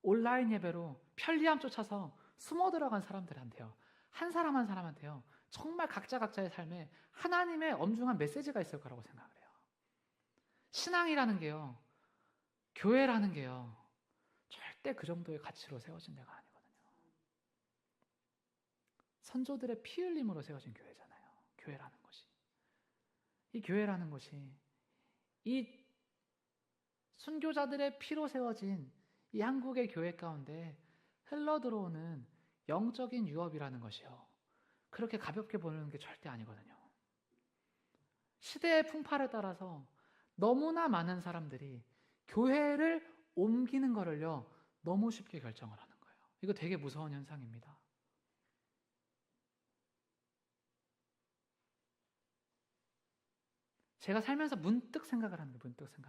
온라인 예배로 편리함 쫓아서 숨어 들어간 사람들한테요, 한 사람 한 사람한테요, 정말 각자의 삶에 하나님의 엄중한 메시지가 있을 거라고 생각을 해요. 신앙이라는 게요, 교회라는 게요, 절대 그 정도의 가치로 세워진 데가 아니거든요. 선조들의 피 흘림으로 세워진 교회잖아요. 교회라는 것이. 이 교회라는 것이 이 순교자들의 피로 세워진 이 한국의 교회 가운데 흘러들어오는 영적인 유업이라는 것이요, 그렇게 가볍게 보는 게 절대 아니거든요. 시대의 풍파를 따라서 너무나 많은 사람들이 교회를 옮기는 거를요 너무 쉽게 결정을 하는 거예요. 이거 되게 무서운 현상입니다. 제가 살면서 문득 생각을 하는 게 있어요.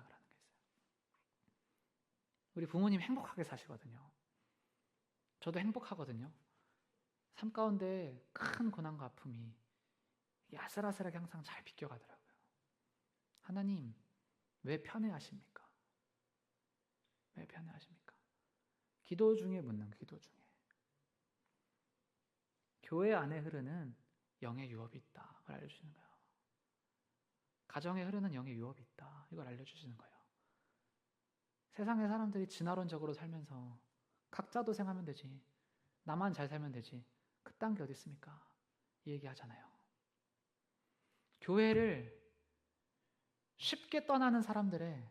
우리 부모님 행복하게 사시거든요. 저도 행복하거든요. 삶 가운데 큰 고난과 아픔이 아슬아슬하게 항상 잘 비껴가더라고요. 하나님, 왜 편애하십니까? 왜 편애하십니까? 기도 중에 묻는 기도 중에. 교회 안에 흐르는 영의 유업이 있다. 그걸 알려주시는 거예요. 가정에 흐르는 영의 유업이 있다. 이걸 알려주시는 거예요. 세상의 사람들이 진화론적으로 살면서 각자 도생하면 되지, 나만 잘 살면 되지, 그딴 게 어디 있습니까? 이 얘기하잖아요. 교회를 쉽게 떠나는 사람들의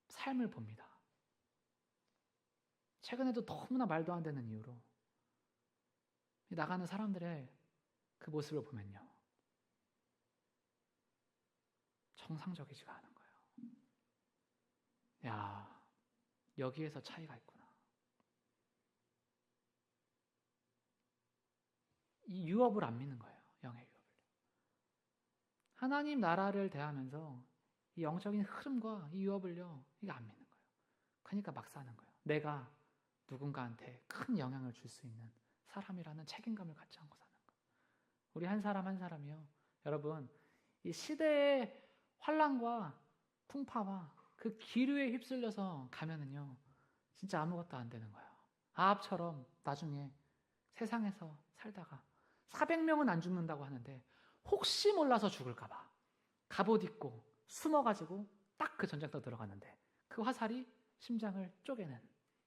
삶을 봅니다. 최근에도 너무나 말도 안 되는 이유로 나가는 사람들의 그 모습을 보면요, 정상적이지가 않은 거예요. 야, 여기에서 차이가 있구나. 이 유업을 안 믿는 거예요. 영의 유업을. 하나님 나라를 대하면서 이 영적인 흐름과 이 유업을요, 이거 안 믿는 거예요. 그러니까 막 사는 거예요. 내가 누군가한테 큰 영향을 줄 수 있는 사람이라는 책임감을 갖지 않고 사는 거예요. 우리 한 사람 한 사람이요, 여러분, 이 시대의 환란과 풍파와 그 기류에 휩쓸려서 가면은요, 진짜 아무것도 안 되는 거예요. 아합처럼 나중에 세상에서 살다가 400명은 안 죽는다고 하는데 혹시 몰라서 죽을까봐 갑옷 입고 숨어가지고 딱 그 전쟁터 들어갔는데 그 화살이 심장을 쪼개는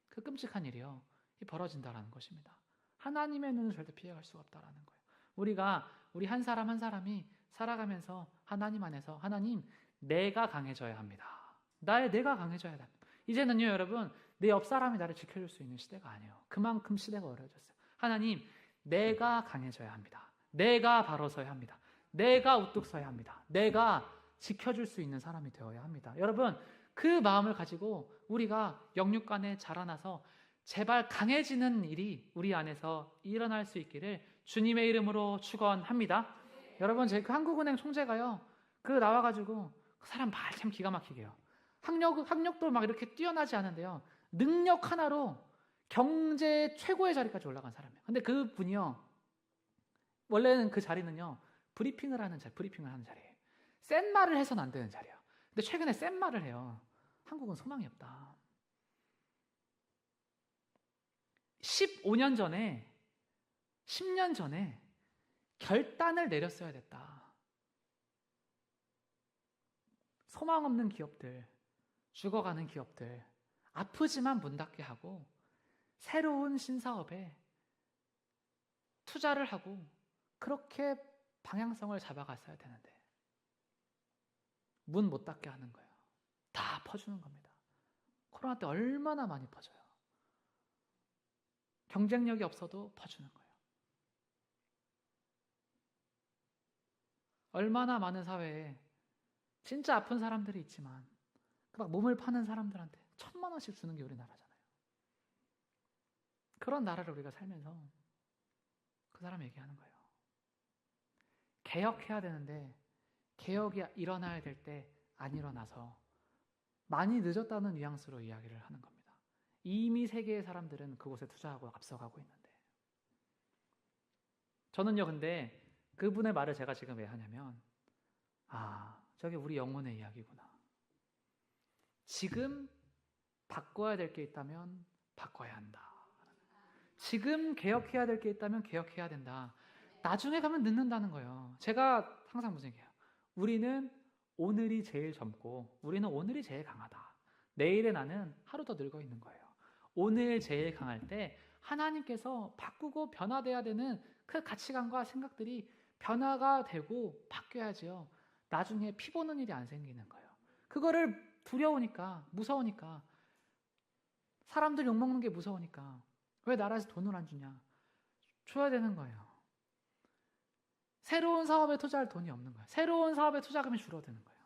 그 끔찍한 일이요, 벌어진다라는 것입니다. 하나님의 눈은 절대 피해갈 수가 없다라는 거예요. 우리 한 사람 한 사람이 살아가면서 하나님 안에서, 하나님, 내가 강해져야 합니다. 내가 강해져야 합니다. 이제는요, 여러분, 내 옆 사람이 나를 지켜줄 수 있는 시대가 아니에요. 그만큼 시대가 어려워졌어요. 하나님, 내가 강해져야 합니다. 내가 바로 서야 합니다. 내가 우뚝 서야 합니다. 내가 지켜줄 수 있는 사람이 되어야 합니다. 여러분, 그 마음을 가지고 우리가 영육간에 자라나서 제발 강해지는 일이 우리 안에서 일어날 수 있기를 주님의 이름으로 축원합니다. 여러분, 제 그 한국은행 총재가요, 그 나와가지고 그 사람 말 참 기가 막히게 해요. 학력도 막 이렇게 뛰어나지 않은데요, 능력 하나로 경제 최고의 자리까지 올라간 사람이에요. 근데 그 분이요, 원래는 그 자리는요, 브리핑을 하는 자리예요. 센 말을 해서는 안 되는 자리예요. 근데 최근에 센 말을 해요. 한국은 소망이 없다. 15년 전에, 10년 전에 결단을 내렸어야 됐다. 소망 없는 기업들, 죽어가는 기업들, 아프지만 문 닫게 하고 새로운 신사업에 투자를 하고 그렇게 방향성을 잡아갔어야 되는데 문 못 닫게 하는 거예요. 다 퍼주는 겁니다. 코로나 때 얼마나 많이 퍼져요. 경쟁력이 없어도 퍼주는 거예요. 얼마나 많은 사회에 진짜 아픈 사람들이 있지만 막 몸을 파는 사람들한테 1,000만 원씩 주는 게 우리나라잖아요. 그런 나라를 우리가 살면서 그 사람 얘기하는 거예요. 개혁해야 되는데 개혁이 일어나야 될 때 안 일어나서 많이 늦었다는 뉘앙스로 이야기를 하는 겁니다. 이미 세계의 사람들은 그곳에 투자하고 앞서가고 있는데, 저는요, 근데 그분의 말을 제가 지금 왜 하냐면, 저게 우리 영혼의 이야기구나. 지금 바꿔야 될 게 있다면 바꿔야 한다. 지금 개혁해야 될 게 있다면 개혁해야 된다. 나중에 가면 늦는다는 거예요. 제가 항상 무슨 얘기해요? 우리는 오늘이 제일 젊고 우리는 오늘이 제일 강하다. 내일의 나는 하루 더 늙어 있는 거예요. 오늘 제일 강할 때 하나님께서 바꾸고 변화돼야 되는 그 가치관과 생각들이 변화가 되고 바뀌어야지요. 나중에 피 보는 일이 안 생기는 거예요. 그거를 두려우니까, 무서우니까, 사람들 욕먹는 게 무서우니까 왜 나라에서 돈을 안 주냐? 줘야 되는 거예요. 새로운 사업에 투자할 돈이 없는 거예요. 새로운 사업에 투자금이 줄어드는 거예요.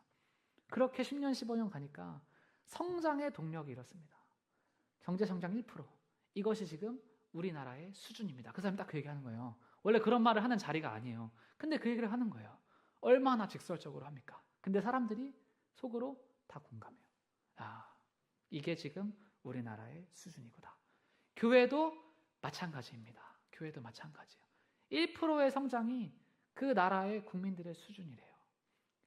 그렇게 10년, 15년 가니까 성장의 동력이 이렇습니다. 경제성장 1%. 이것이 지금 우리나라의 수준입니다. 그 사람이 딱 그 얘기하는 거예요. 원래 그런 말을 하는 자리가 아니에요. 근데 그 얘기를 하는 거예요. 얼마나 직설적으로 합니까? 근데 사람들이 속으로 다 공감해요. 이게 지금 우리나라의 수준이구나. 교회도 마찬가지입니다. 교회도 마찬가지예요. 1%의 성장이 그 나라의 국민들의 수준이래요.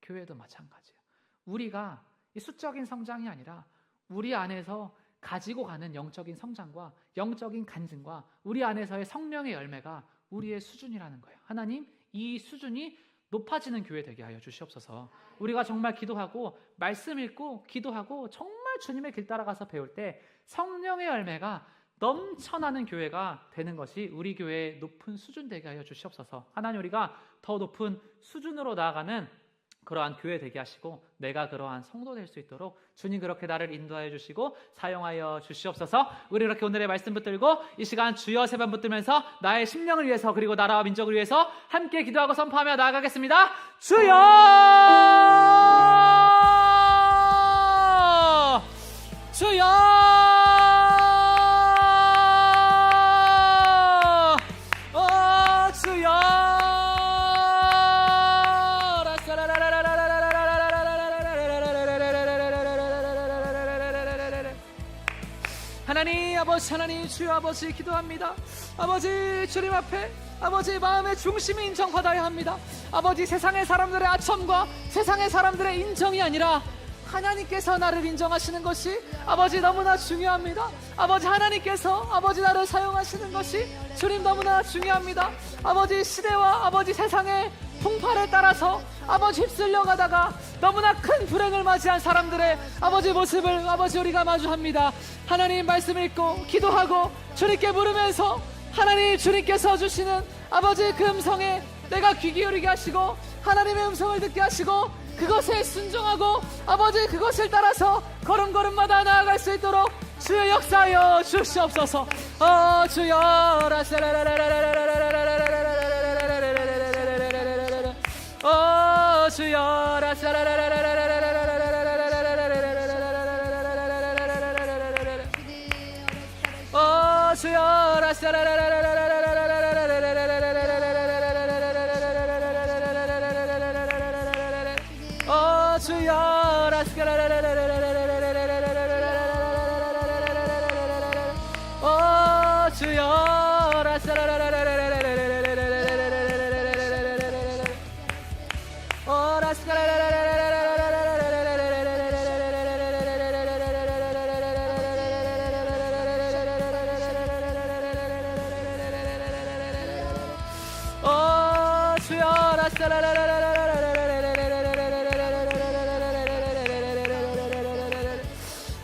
교회도 마찬가지예요. 우리가 이 수적인 성장이 아니라 우리 안에서 가지고 가는 영적인 성장과 영적인 간증과 우리 안에서의 성령의 열매가 우리의 수준이라는 거예요. 하나님, 이 수준이 높아지는 교회 되게 하여 주시옵소서. 우리가 정말 기도하고 말씀 읽고 기도하고 정말 주님의 길 따라가서 배울 때 성령의 열매가 넘쳐나는 교회가 되는 것이 우리 교회의 높은 수준 되게 하여 주시옵소서. 하나님, 우리가 더 높은 수준으로 나아가는 그러한 교회 되게 하시고 내가 그러한 성도 될 수 있도록 주님 그렇게 나를 인도하여 주시고 사용하여 주시옵소서. 우리 이렇게 오늘의 말씀 붙들고 이 시간 주여 세 번 붙들면서 나의 심령을 위해서 그리고 나라와 민족을 위해서 함께 기도하고 선포하며 나아가겠습니다. 주여! 주여! 하나님, 아버지, 하나님, 주여 아버지 기도합니다. 아버지, 주님 앞에 아버지 마음의 중심이 인정받아야 합니다. 아버지, 세상의 사람들의 아첨과 세상의 사람들의 인정이 아니라 하나님께서 나를 인정하시는 것이 아버지 너무나 중요합니다. 아버지, 하나님께서 아버지 나를 사용하시는 것이 주님 너무나 중요합니다. 아버지, 시대와 아버지 세상의 풍파를 따라서 아버지 휩쓸려 가다가 너무나 큰 불행을 맞이한 사람들의 아버지 모습을 아버지 우리가 마주합니다. 하나님 말씀 읽고 기도하고 주님께 물으면서 하나님 주님께서 주시는 아버지 그 음성에 내가 귀 기울이게 하시고 하나님의 음성을 듣게 하시고 그것에 순종하고 아버지 그것을 따라서 걸음걸음마다 나아갈 수 있도록 주여 역사하여 주시옵소서. 주여 주여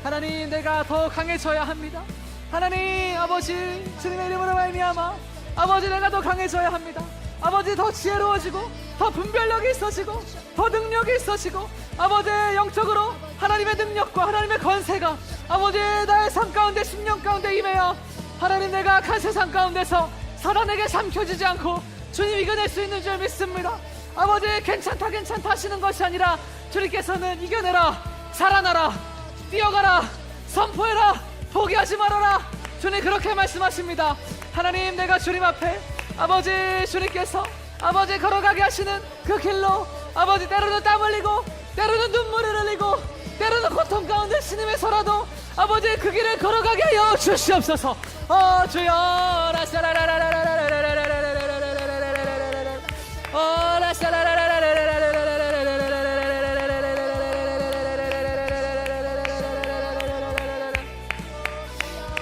하나님, 내가 더 강해져야 합니다. 하나님 아버지, 주님의 이름으로 말미암아 아버지 내가 더 강해져야 합니다. 아버지 더 지혜로워지고 더 분별력이 있어지고 더 능력이 있어지고 아버지 영적으로 하나님의 능력과 하나님의 권세가 아버지 나의 삶 가운데 심령 가운데 임하여 하나님 내가 악한 세상 가운데서 사단에게 삼켜지지 않고 주님 이겨낼 수 있는 줄 믿습니다. 아버지 괜찮다 하시는 것이 아니라 주님께서는 이겨내라, 살아나라, 뛰어가라, 선포해라, 포기하지 말아라, 주님 그렇게 말씀하십니다. 하나님, 내가 주님 앞에 아버지 주님께서 아버지 걸어가게 하시는 그 길로 아버지 때로는 땀 흘리고 때로는 눈물을 흘리고 때로는 고통 가운데 신음에서라도 아버지 그 길을 걸어가게 하여 주시옵소서. 주여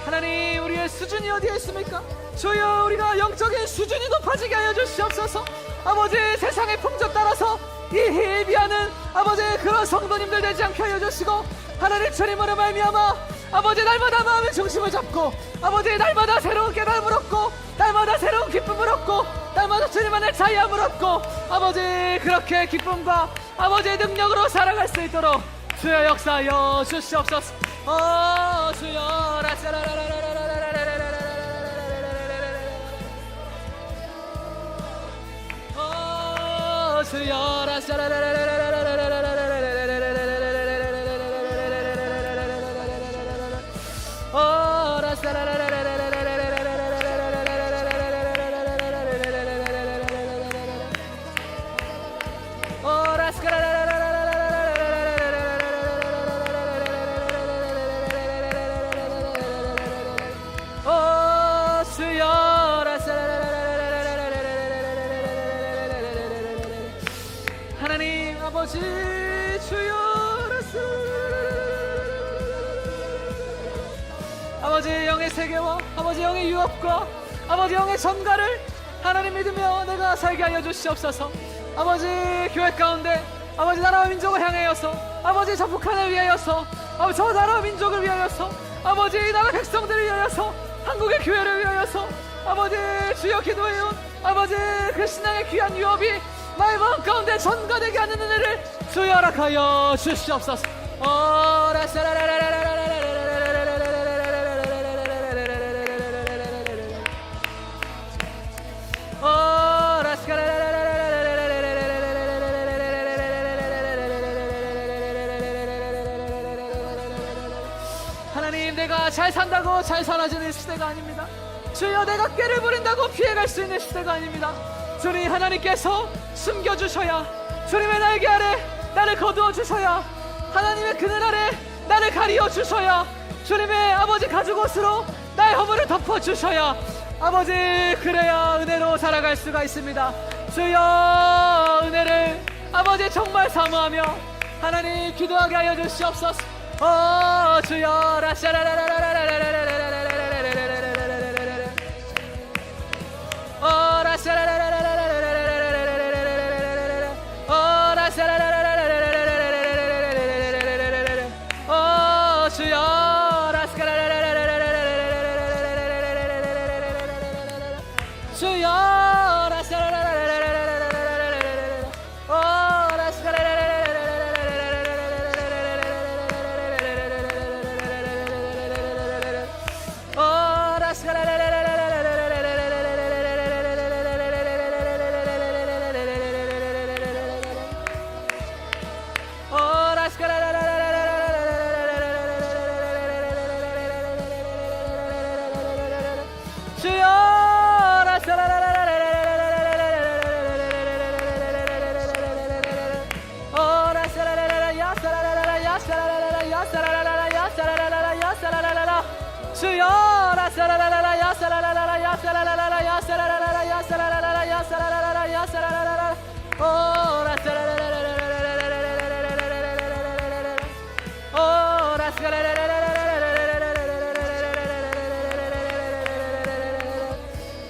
하나님, 우리의 수준이 어디에 있습니까? 주여, 우리가 영적인 수준이 높아지게 하여 주시옵소서. 아버지 세상의 풍조 따라서 이 희비하는 아버지 그런 성도님들 되지 않게 하여 주시고 하나님 주님으로 말미암아 아버지 날마다 마음의 중심을 잡고 아버지 날마다 새로운 깨달음을 얻고 날마다 새로운 기쁨을 얻고 날마다 주님 안에 자유함을 얻고 아버지 그렇게 기쁨과 아버지의 능력으로 살아갈 수 있도록 주여 역사하여 주시옵소서. 주여 주여 하나님 아버지 주여 아버지 영의 세계와 아버지 영의 유업과 아버지 영의 전가를 하나님 믿으며 내가 살게 하여 주시옵소서. 아버지 교회 가운데 아버지 나라와 민족을 향하여서 아버지 저 북한을 위하여서 아버지 저 나라와 민족을 위하여서 아버지 이 나라 백성들을 위하여서 한국의 교회를 위하여서 아버지 주여 기도해요. 아버지 그 신앙의 귀한 유업이 나의 마음 가운데 전가되게 하는 은혜를 주여 허락하여 주시옵소서. 하나님 내가 잘 산다고 잘 살아지는 시대가 아닙니다. 주여 내가 꾀를 부린다고 피해갈 수 있는 시대가 아닙니다. 주님 하나님께서 숨겨주셔야 주님의 날개 아래 나를 거두어 주셔야 하나님의 그늘 아래 나를 가리어 주셔야 주님의 아버지 가죽옷으로 나의 허물을 덮어 주셔야 아버지 그래야 은혜로 살아갈 수가 있습니다. 주여 은혜를 아버지 정말 사모하며 하나님 기도하게 하여 주시옵소서. 주여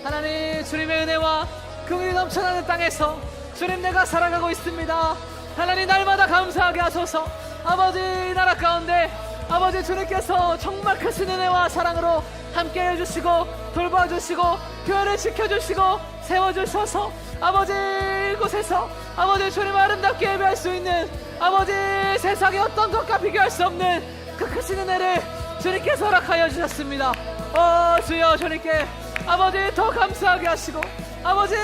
하나님 주님의 은혜와 긍휼이 넘쳐나는 땅에서 주님 내가 살아가고 있습니다. 하나님 날마다 감사하게 하소서. 아버지 나라 가운데 아버지 주님께서 정말 크신 은혜와 사랑으로 함께 해주시고 돌봐주시고 교회를 지켜주시고 세워주셔서 아버지 이곳에서 아버지 주님 아름답게 예배할 수 있는 아버지 세상의 어떤 것과 비교할 수 없는 그 크신 은혜를 주님께서 허락하여 주셨습니다. 주여 주님께 아버지 더 감사하게 하시고 아버지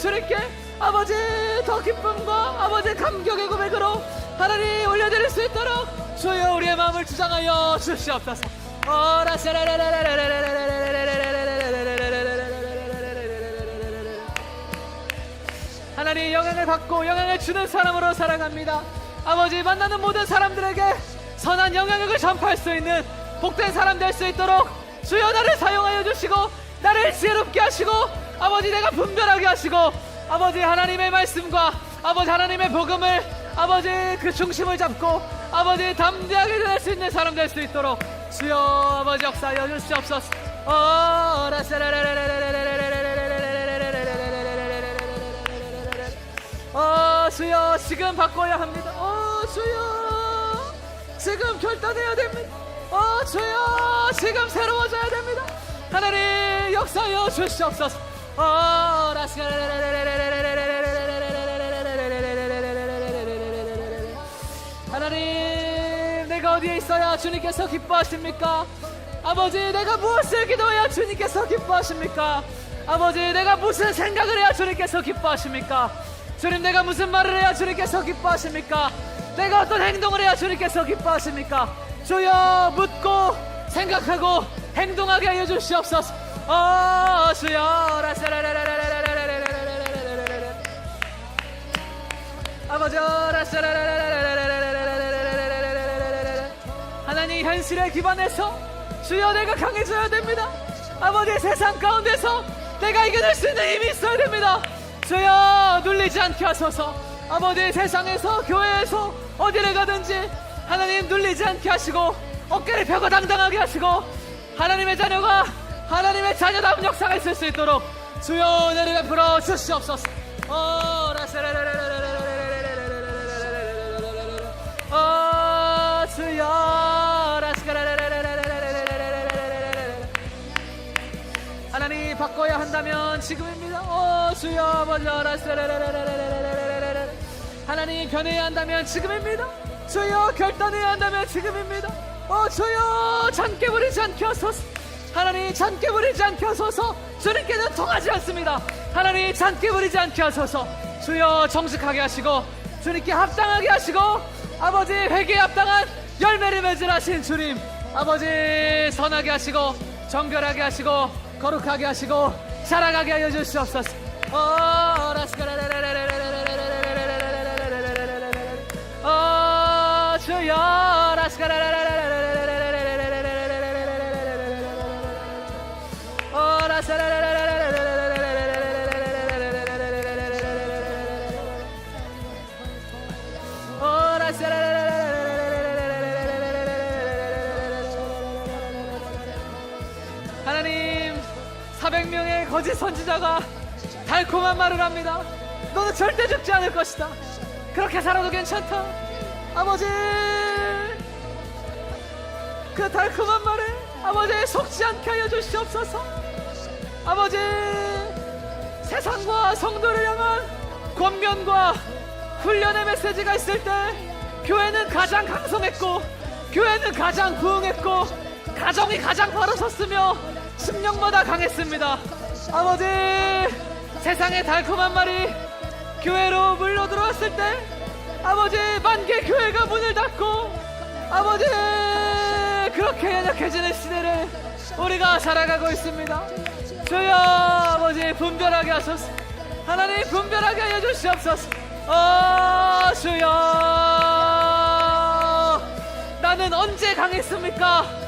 주님께 아버지 더 기쁨과 아버지 감격의 고백으로 하나님 올려드릴 수 있도록 주여 우리의 마음을 주장하여 주시옵소서. 하나님 영향을 받고 영향을 주는 사람으로 살아갑니다. 아버지 만나는 모든 사람들에게 선한 영향력을 전파할 수 있는 복된 사람 될 수 있도록 주여 나를 사용하여 주시고 나를 지혜롭게 하시고 아버지 내가 분별하게 하시고 아버지 하나님의 말씀과 아버지 하나님의 복음을 아버지 그 중심을 잡고 아버지 담대하게 전할 수 있는 사람 될 수 있도록 주여 아버지 역사하여 주시옵소서. 주여 지금 바꿔야 합니다. 주여 지금 결단해야 됩니다. 주여 지금 새로워져야 됩니다. 하나님 역사하여 주시옵소서. 하나님 내가 어디에 있어야 주님께서 기뻐하십니까? 아버지 내가 무엇을 기도해야 주님께서 기뻐하십니까? 아버지 내가 무슨 생각을 해야 주님께서 기뻐하십니까? 주님 내가 무슨 말을 해야 주님께서 기뻐하십니까? 내가 어떤 행동을 해야 주님께서 기뻐하십니까? 주여 묻고 생각하고 행동하게 하여 주시옵소서. 주여 아버지 하나님 현실에 기반해서 주여 내가 강해져야 됩니다. 아버지 세상 가운데서 내가 이겨낼 수 있는 힘이 있어야 됩니다. 주여 눌리지 않게 하소서. 아버지 세상에서 교회에서 어디를 가든지 하나님 눌리지 않게 하시고 어깨를 펴고 당당하게 하시고 하나님의 자녀가 하나님의 자녀다운 역사가 있을 수 있도록 주여 은혜를 베풀어 주시옵소서. 주여 하나님 바꿔야 한다면 지금입니다. 주여 아버지 하나님 변해야 한다면 지금입니다. 주여 결단해야 한다면 지금입니다. 주여 잔 깨버리지 않게 하소서. 하나님 잔 깨버리지 않게 하소서. 주님께는 통하지 않습니다. 하나님 잔 깨버리지 않게 하소서. 주여 정직하게 하시고 주님께 합당하게 하시고 아버지 회개에 합당한 열매를 맺으라신 주님 아버지 선하게 하시고 정결하게 하시고 거룩하게 하시고 살아가게 하여 주시옵소서. 주여 하나님 400명의 거짓 선지자가 달콤한 말을 합니다. 너는 절대 죽지 않을 것이다. 그렇게 살아도 괜찮다. 아버지 그 달콤한 말에 아버지 속지 않게 하여 주시옵소서. 아버지 세상과 성도를 향한 권면과 훈련의 메시지가 있을 때 교회는 가장 강성했고 교회는 가장 부흥했고 가정이 가장 바로 섰으며 심령마다 강했습니다. 아버지 세상의 달콤한 말이 교회로 물러들어왔을 때 아버지 만개 교회가 문을 닫고 아버지 그렇게 연약해지는 시대를 우리가 살아가고 있습니다. 주여 아버지 분별하게 하소서. 하나님 분별하게 하여 주시옵소서. 주여 나는 언제 강했습니까?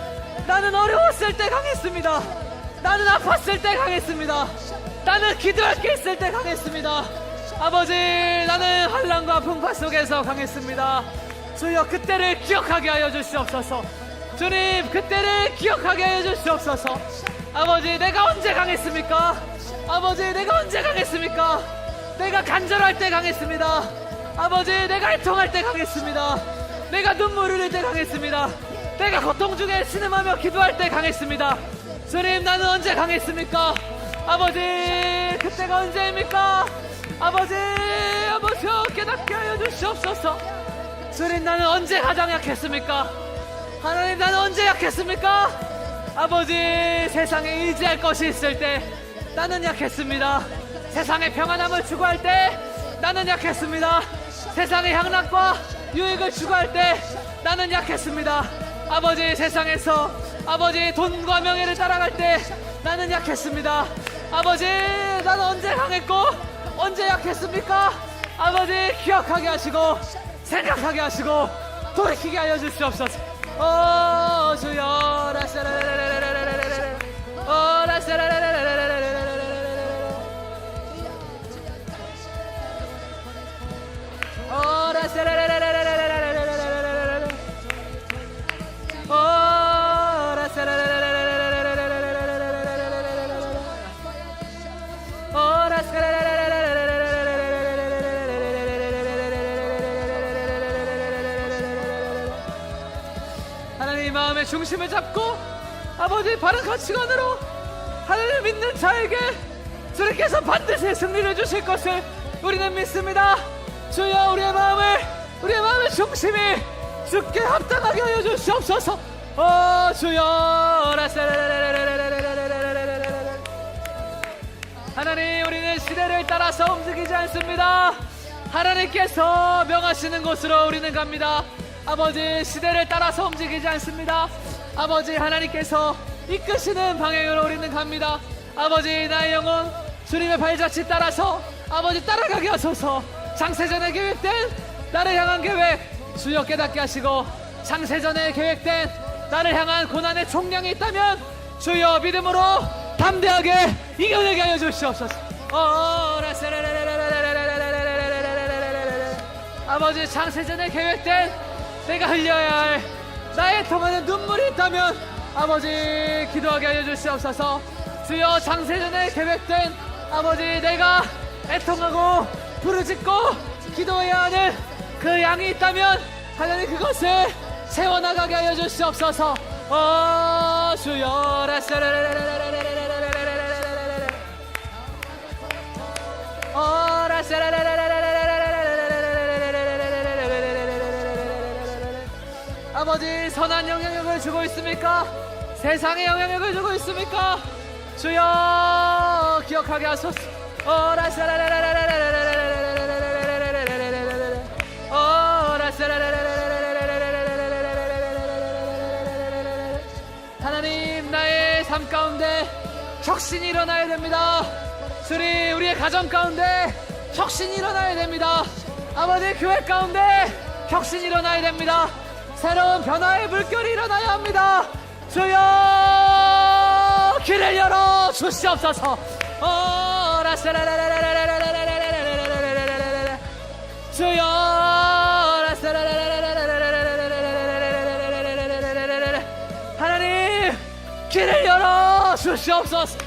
나는 어려웠을 때 강했습니다. 나는 아팠을 때 강했습니다. 나는 기도할 게 있을 때 강했습니다. 아버지 나는 환난과 풍파 속에서 강했습니다. 주여 그때를 기억하게 하여 주시옵소서. 주님 그때를 기억하게 하여 주시옵소서. 아버지 내가 언제 강했습니까? 아버지 내가 언제 강했습니까? 내가 간절할 때 강했습니다. 아버지 내가 애통할 때 강했습니다. 내가 눈물 흘릴 때 강했습니다. 내가 고통 중에 신음하며 기도할 때 강했습니다. 주님 나는 언제 강했습니까? 아버지 그때가 언제입니까? 아버지 깨닫게 하여 주시옵소서. 주님 나는 언제 가장 약했습니까? 하나님 나는 언제 약했습니까? 아버지 세상에 의지할 것이 있을 때 나는 약했습니다. 세상의 평안함을 추구할 때 나는 약했습니다. 세상의 향락과 유익을 추구할 때 나는 약했습니다. 아버지 세상에서 아버지 돈과 명예를 따라갈 때 나는 약했습니다. 아버지 나는 언제 강했고 언제 약했습니까? 아버지 기억하게 하시고 생각하게 하시고 돌이키게 하여 주시옵소서. 주여 하나님 마음의 중심을 잡고 아버지 바른 가치관으로 하나님을 믿는 자에게 주님께서 반드시 승리를 주실 것을 우리는 믿습니다. 주여 우리의 마음의 중심이 주께 합당하게 하여 주시옵소서. 주여 하나님 우리는 시대를 따라서 움직이지 않습니다. 하나님께서 명하시는 곳으로 우리는 갑니다. 아버지 시대를 따라서 움직이지 않습니다. 아버지 하나님께서 이끄시는 방향으로 우리는 갑니다. 아버지 나의 영혼 주님의 발자취 따라서 아버지 따라가게 하소서. 창세전에 계획된 나를 향한 계획 주여 깨닫게 하시고 창세전에 계획된 나를 향한 고난의 총량이 있다면 주여 믿음으로 담대하게 이겨내게 하여 주시옵소서. 아버지 창세전에 계획된 내가 흘려야 할 나의 통하는 눈물이 있다면 아버지 기도하게 하여 주시옵소서. 주여 장세전에 계획된 아버지 내가 애통하고 부르짖고 기도해야 하는 그 양이 있다면 하나님 그것을 채워나가게 하여 주시옵소서. 주여 아버지 선한 영향력을 주고 있습니까? 세상에 영향력을 주고 있습니까? 주여 기억하게 하소서. 하나님 나의 삶 가운데 혁신이 일어나야 됩니다. 우리의 가정 가운데 혁신이 일어나야 됩니다. 아버지 교회 가운데 혁신이 일어나야 됩니다. 새로운 변화의 물결이 일어나야 합니다. 주여 길을 열어 주시옵소서. 주여 하나님 길을 열어 주시옵소서.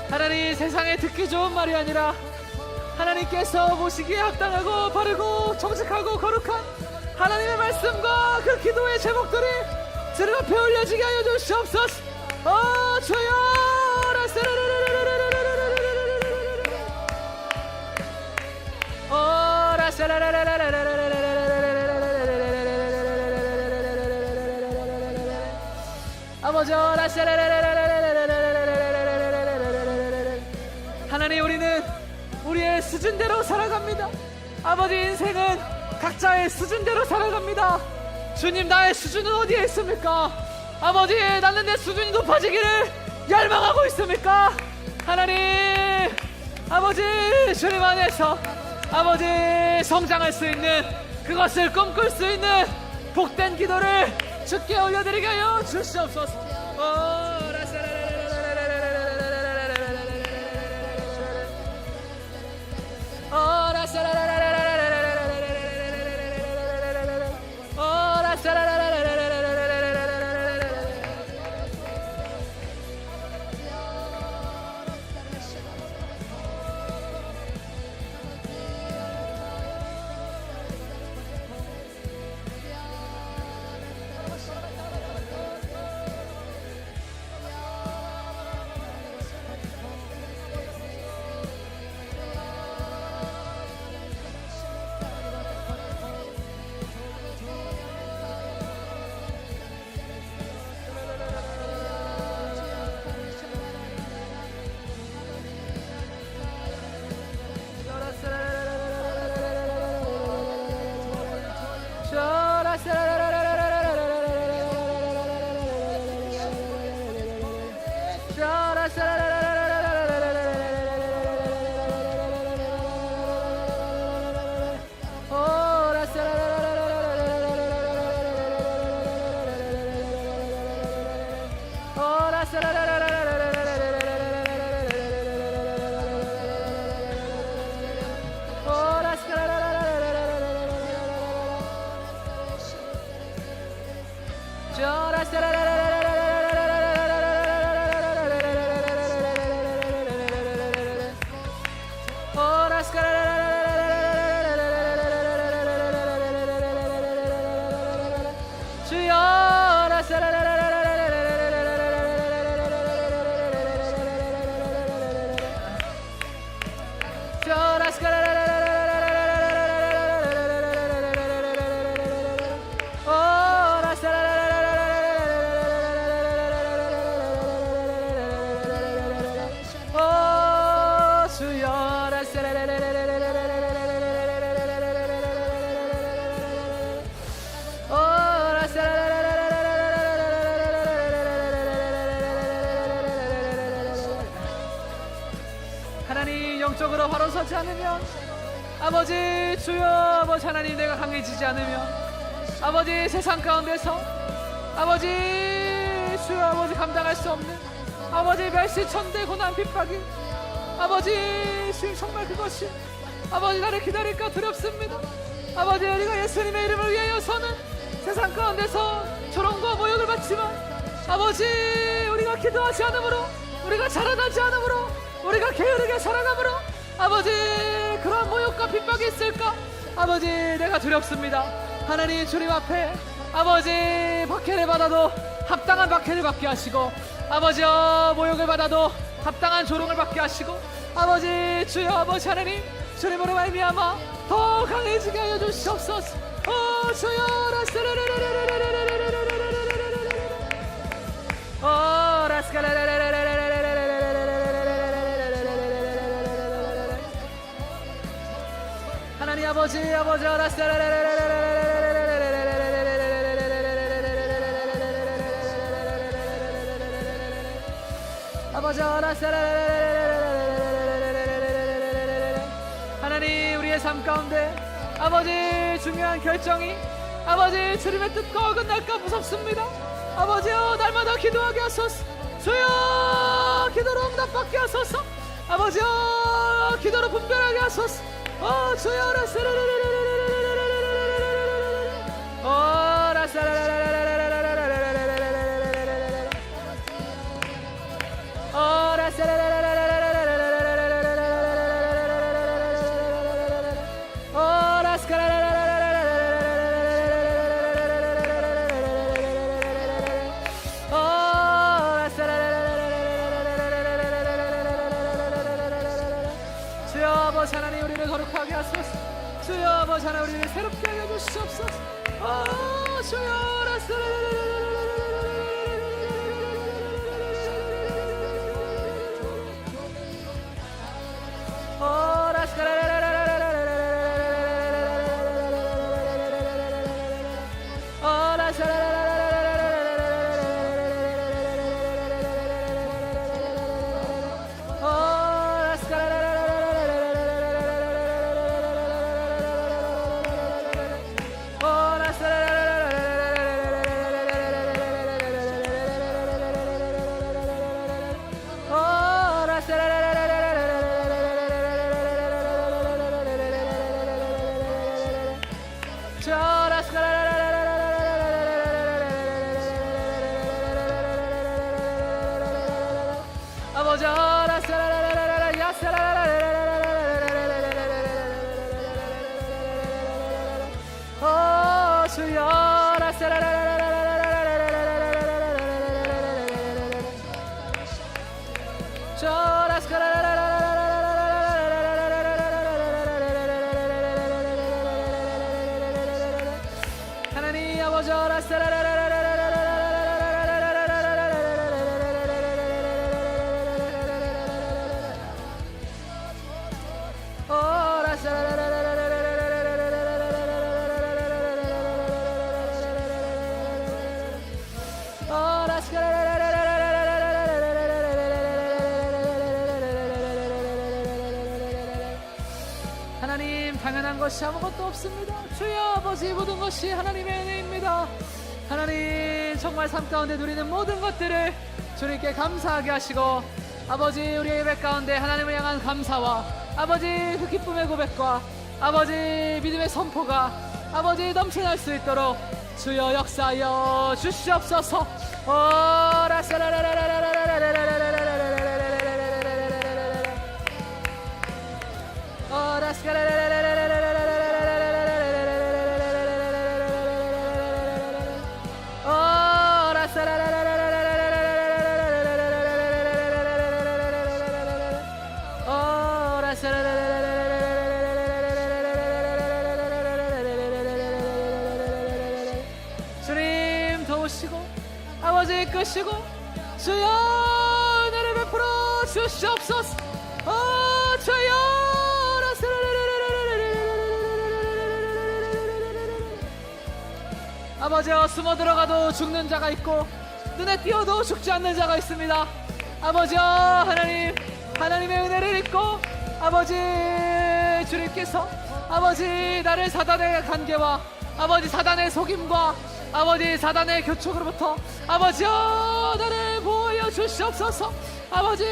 하나님 세상에 듣기 좋은 말이 아니라 하나님께서 보시기에 합당하고 바르고 정직하고 거룩한 하나님의 말씀과 그 기도의 제목들이 주님 앞에 올려지게 하여 주시옵소서. 주여 아버지 하나님 우리는 우리의 수준대로 살아갑니다. 아버지 인생은 각자의 수준대로 살아갑니다. 주님 나의 수준은 어디에 있습니까? 아버지 나는 내 수준이 높아지기를 열망하고 있습니까? 하나님 아버지 주님 안에서 아버지 성장할 수 있는 그것을 꿈꿀 수 있는 복된 기도를 주께 올려드리게 하여 주시옵소서. 영적으로 바로 서지 않으면, 아버지 주여 아버지 하나님 내가 강해지지 않으면, 아버지 세상 가운데서 아버지 주여 아버지 감당할 수 없는 아버지 멸시천대 고난 핍박이, 아버지 주여 정말 그것이 아버지 나를 기다릴까 두렵습니다. 아버지 우리가 예수님의 이름을 위하여서는 세상 가운데서 조롱과 모욕을 받지만, 아버지 우리가 기도하지 않으므로, 우리가 자라나지 않으므로, 우리가 게으르게 살아남으로 아버지 그러한 모욕과 핍박이 있을까? 아버지 내가 두렵습니다. 하나님 주님 앞에 아버지 박해를 받아도 합당한 박해를 받게 하시고, 아버지여 모욕을 받아도 합당한 조롱을 받게 하시고, 아버지 주여 아버지 하나님 주님으로 말미암아 더 강해지게 하여 주시옵소서. 주여 하나님 아버지 하나님 우리의 삶 가운데 아버지 중요한 결정이 아버지 주님의 뜻과 어긋날까 무섭습니다. 아버지여 날마다 기도하게 하소서. 주여 기도로 응답받게 하소서. 아버지여 기도로 분별하게 하소서. 주여 주여 아버지 하나님 우리를 거룩하게 하소서. 주여 아버지 하나님 우리를 새롭게 하여 주시옵소서. 주여 하나님 아버지 하나님 당연한 것이 아무것도 없습니다. 주여 아버지 모든 것이 하나님의 은혜입니다. 하나님 정말 삶 가운데 누리는 모든 것들을 주님께 감사하게 하시고, 아버지 우리의 예배 가운데 하나님을 향한 감사와 아버지 그 기쁨의 고백과 아버지 믿음의 선포가 아버지 넘쳐날 수 있도록 주여 역사하여 주시옵소서. 주님 도우시고 아버지 이끄시고 주여 은혜를 베풀어 주시옵소서. 주여 아버지여 숨어 들어가도 죽는 자가 있고 눈에 띄어도 죽지 않는 자가 있습니다. 아버지여 하나님 하나님의 은혜를 입고 아버지 주님께서 아버지 나를 사단의 관계와 아버지 사단의 속임과 아버지 사단의 교촉으로부터 아버지여 나를 보호하여 주시옵소서. 아버지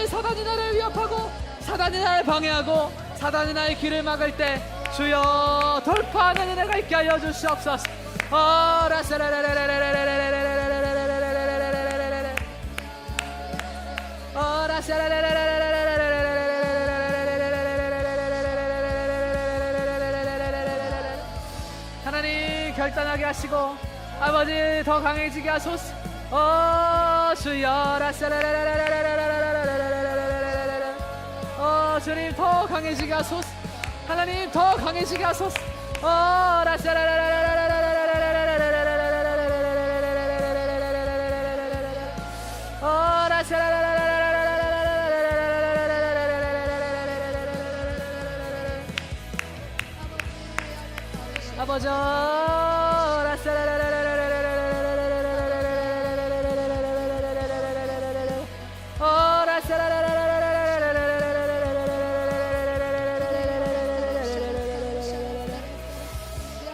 사단이 나를 위협하고 사단이 나를 방해하고 사단이 나의 길을 막을 때 주여 돌파하는 은혜가 있게 하여 주시옵소서. 하나님 결단하게 하시고 아버지 더 강해지게 하소서. 주여 주님 더 강해지게 하소서. 하나님 더 강해지게 하소서. 아버지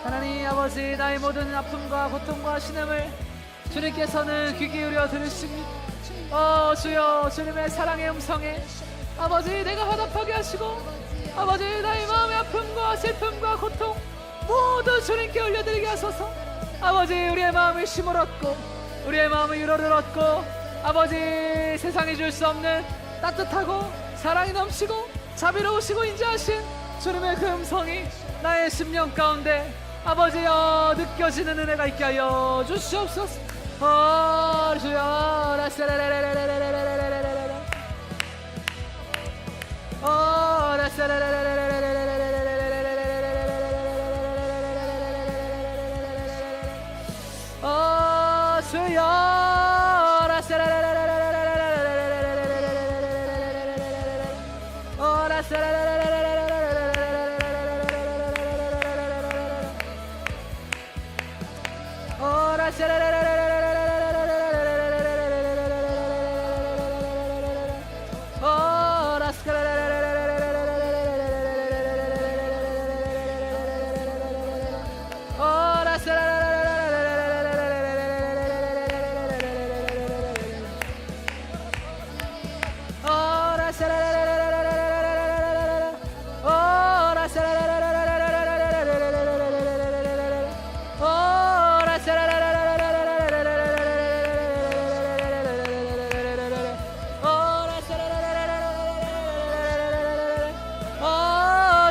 하나님 아버지 나의 모든 아픔과 고통과 신음을 주님께서는 귀 기울여 들으십니다. 주여 주님의 사랑의 음성에 아버지 내가 화답하게 하시고 아버지 나의 마음의 아픔과 슬픔과 고통 모두 주님께 올려드리게 하소서. 아버지 우리의 마음에 쉼을 얻고 우리의 마음의 위로를 얻고 아버지 세상이 줄 수 없는 따뜻하고 사랑이 넘치고 자비로우시고 인자하신 주님의 그 음성이 나의 심령 가운데 아버지여 느껴지는 은혜가 있게 하여 주시옵소서.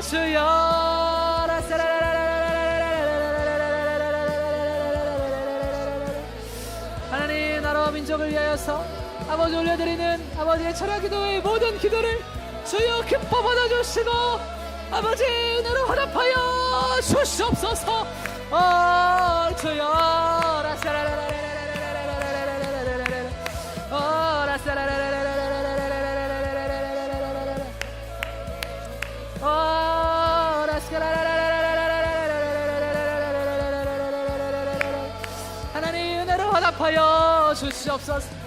주여 하나님 나라와 민족을 위하여서 아버지 올려드리는 아버지의 철야 기도의 모든 기도를 주여 기뻐 받아주시고 아버지 은혜로 화답하여 주시옵소서. 주여 하나님 은혜로 화답하여 주시옵소서.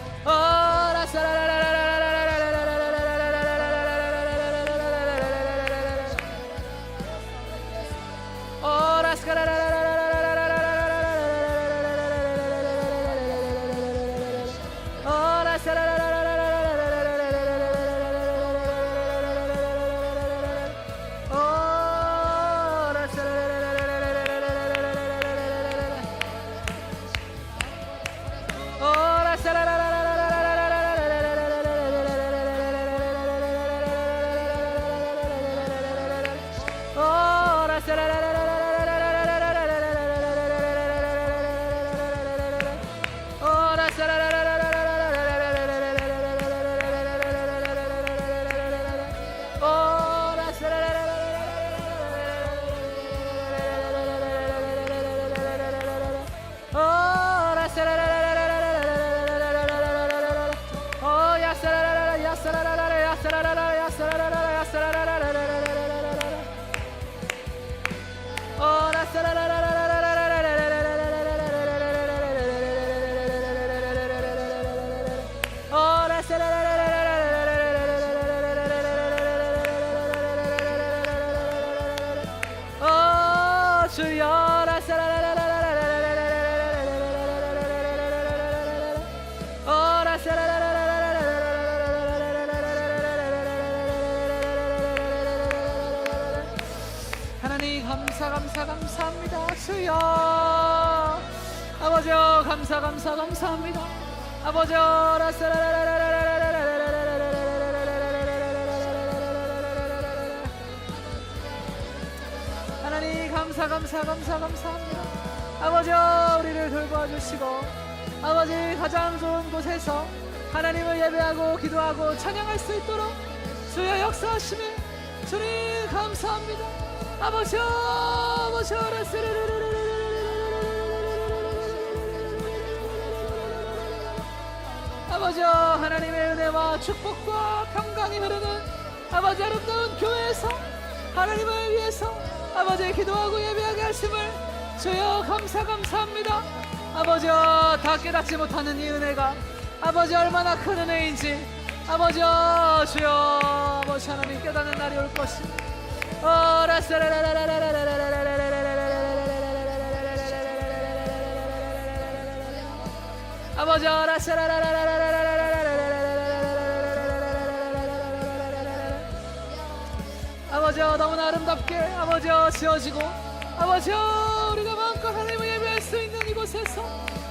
감사합니다. 주여 아버지여 감사합니다. 아버지여 하나님 감사합니다. 아버지여 우리를 돌봐주시고 아버지 가장 좋은 곳에서 하나님을 예배하고 기도하고 찬양할 수 있도록 주여 역사하시네. 주님 감사합니다. 아버지여 아버지여 하나님의 은혜와 축복과 평강이 흐르는 아버지 아름다운 교회에서 하나님을 위해서 아버지 기도하고 예배하게 하심을 주여 감사합니다. 아버지여 다 깨닫지 못하는 이 은혜가 아버지 얼마나 큰 은혜인지 아버지여 주여 아버지 하나님 깨닫는 날이 올 것입니다. 아버지여 아버지여 너무나 아름답게 아버지여 지어지고 아버지여 우리가 마음껏 하나님을 예배할 수 있는 이곳에서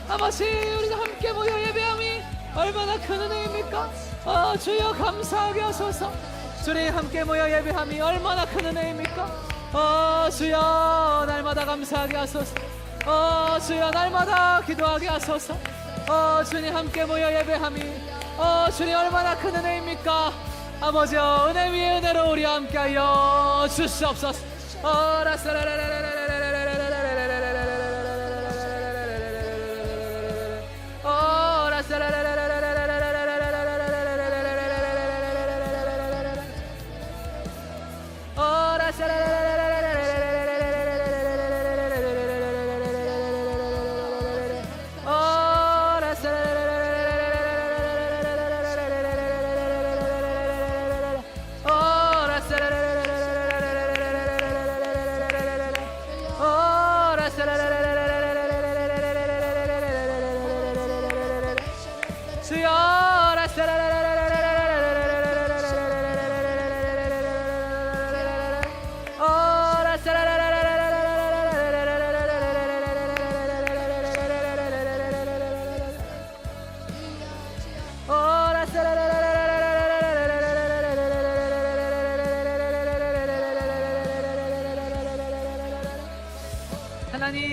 아버지 우리가 함께 모여 예배함이 얼마나 큰 은혜입니까? 주여 감사하게 하소서. 주님 함께 모여 예배함이 얼마나 큰 은혜입니까? 주여 날마다 감사하게 하소서. 주여 날마다 기도하게 하소서. 주님 함께 모여 예배함이 주님 얼마나 큰 은혜입니까? 아버지여 은혜 위에 은혜로 우리 함께하여 주시옵소서.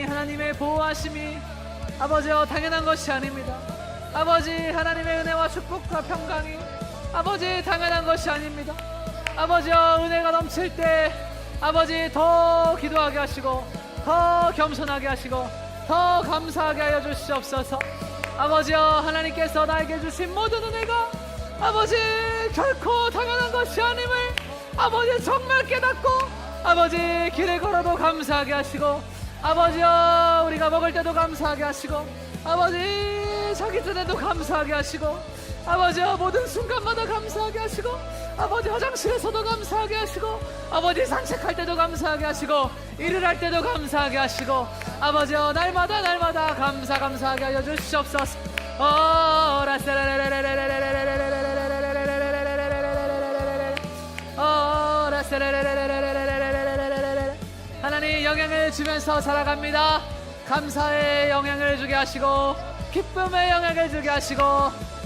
하나님의 보호하심이 아버지여 당연한 것이 아닙니다. 아버지 하나님의 은혜와 축복과 평강이 아버지 당연한 것이 아닙니다. 아버지여 은혜가 넘칠 때 아버지 더 기도하게 하시고 더 겸손하게 하시고 더 감사하게 하여 주시옵소서. 아버지여 하나님께서 나에게 주신 모든 은혜가 아버지 결코 당연한 것이 아님을 아버지 정말 깨닫고 아버지 길을 걸어도 감사하게 하시고 아버지여 우리가 먹을 때도 감사하게 하시고 아버지 자기 전에도 감사하게 하시고 아버지여 모든 순간마다 감사하게 하시고 아버지 화장실에서도 감사하게 하시고 아버지 산책할 때도 감사하게 하시고 일을 할 때도 감사하게 하시고 아버지여 날마다 감사하게 하여 주시옵소서. 하나님 영향을 주면서 살아갑니다. 감사의 영향을 주게 하시고 기쁨의 영향을 주게 하시고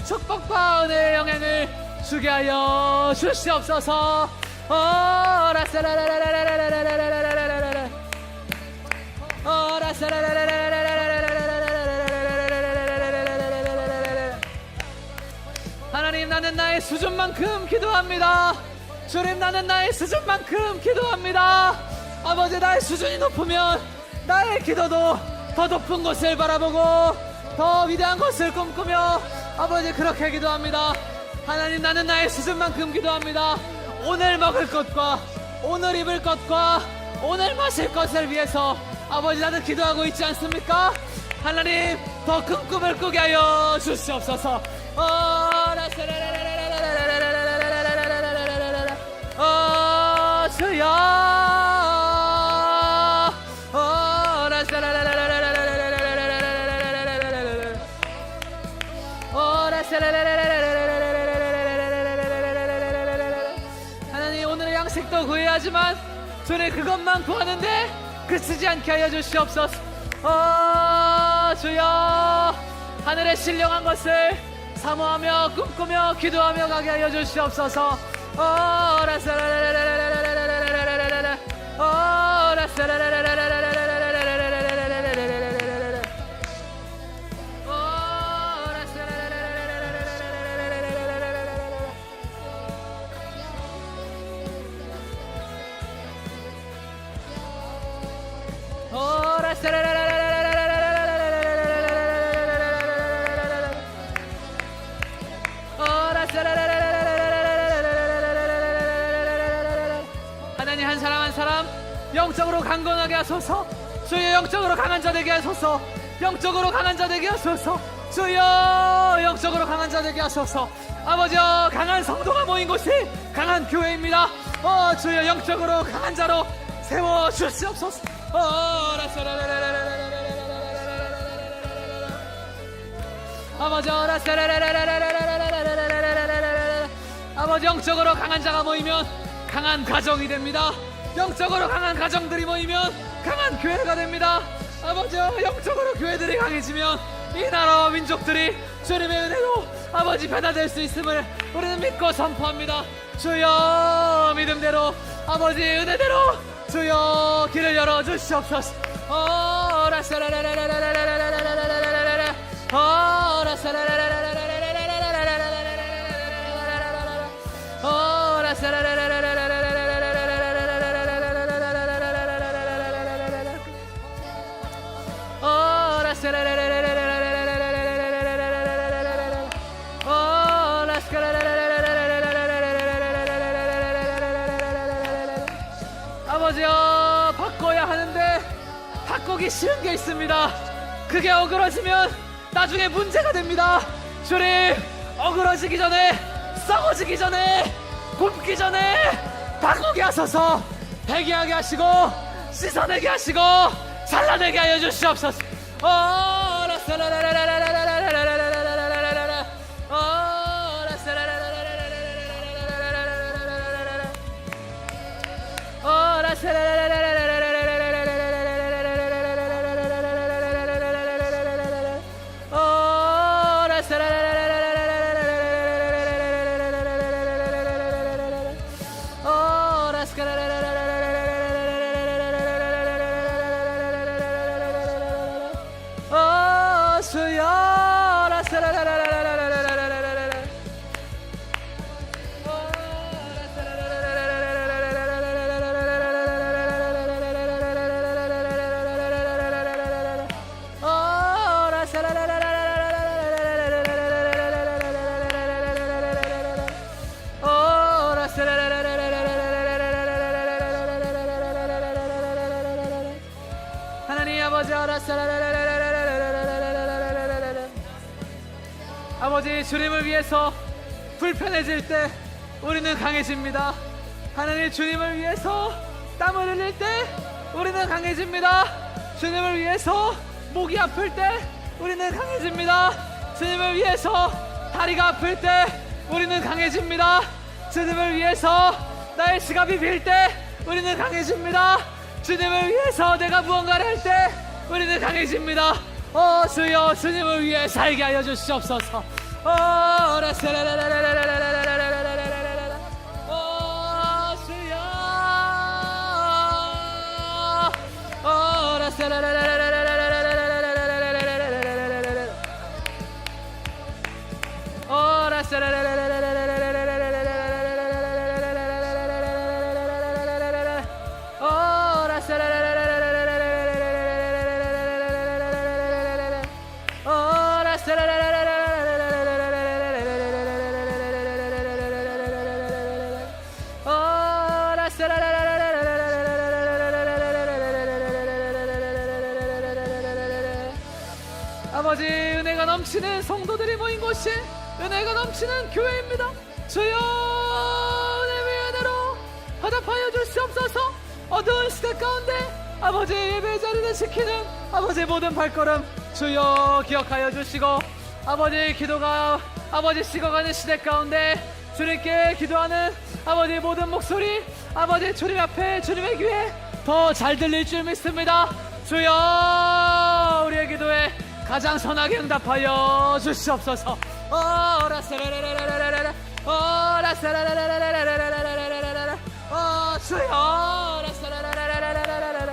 축복과 은혜의 영향을 주게 하여 주시옵소서. 하나님 나는 나의 수준만큼 기도합니다. 주님 나는 나의 수준만큼 기도합니다. 아버지 나의 수준이 높으면 나의 기도도 더 높은 곳을 바라보고 더 위대한 것을 꿈꾸며 아버지 그렇게 기도합니다. 하나님 나는 나의 수준만큼 기도합니다. 오늘 먹을 것과 오늘 입을 것과 오늘 마실 것을 위해서 아버지 나는 기도하고 있지 않습니까? 하나님 더 큰 꿈을 꾸게 하여 주시옵소서. 주여 하나님 오늘의 양식도 구해야지만 주님 그것만 구하는데 그치지 않게 하여 주시옵소서. 주여 하늘의 신령한 것을 사모하며 꿈꾸며 기도하며 가게 하여 주시옵소서. 하나님, 한 사람 한 사람 영적으로 강건하게 하소서. 주여 영적으로 강한 자 되게 하소서. 영적으로 강한 자 되게 하소서. 주여 영적으로 강한 자 되게 하소서. 아버지여, 강한 성도가 모인 곳이 강한 교회입니다. 주여 영적으로 강한 자로 세워 주시옵소서. 아버지, 영적으로 강한 자가 모이면 강한 가정이 됩니다. 영적으로 강한 가정들이 모이면 강한 교회가 됩니다. 아버지, 영적으로 교회들이 강해지면 이 나라와 민족들이 주님의 은혜로 아버지 변화될 수 있음을 우리는 믿고 선포합니다. 주여 믿음대로 아버지 은혜대로 주여 길을 열어주시옵소서. 아버지여, 바꿔야 하는데 바꾸기 쉬운 게 있습니다. 그게 어그러지면 나중에 문제가 됩니다. 주님, 어그러지기 전에, 썩어지기 전에, 굽기 전에 바꾸게 하소서. 회개하게 하시고 씻어내게 하시고 잘라내게 하여 주시옵소서. 아버지, 주님을 위해서 불편해질 때 우리는 강해집니다. 하나님, 주님을 위해서 땀을 흘릴 때 우리는 강해집니다. 주님을 위해서 목이 아플 때 우리는 강해집니다. 주님을 위해서 다리가 아플 때 우리는 강해집니다. 주님을 위해서 나의 지갑이 빌 때 우리는 강해집니다. 주님을 위해서 내가 무언가를 할 때 우리는 강해집니다. 주여, 주님을 위해 살게 하여 주시옵소서. 아버지, 은혜가 넘치는 성도들이 모인 곳이 은혜가 넘치는 교회입니다. 주여, 은혜 위에 은혜로 화답하여 주시옵소서. 어두운 시대 가운데 아버지 예배 자리를 지키는 아버지 모든 발걸음 주여 기억하여 주시고, 아버지 기도가 아버지 식어가는 시대 가운데 주님께 기도하는 아버지 모든 목소리 아버지 주님 앞에 주님의 귀에 더 잘 들릴 줄 믿습니다. 주여 우리의 기도에 가장 선하게 응답하여 주시옵소서. 라사라라라라라라 라사라라라라라라라라라라 주여 라사라라라라라라라라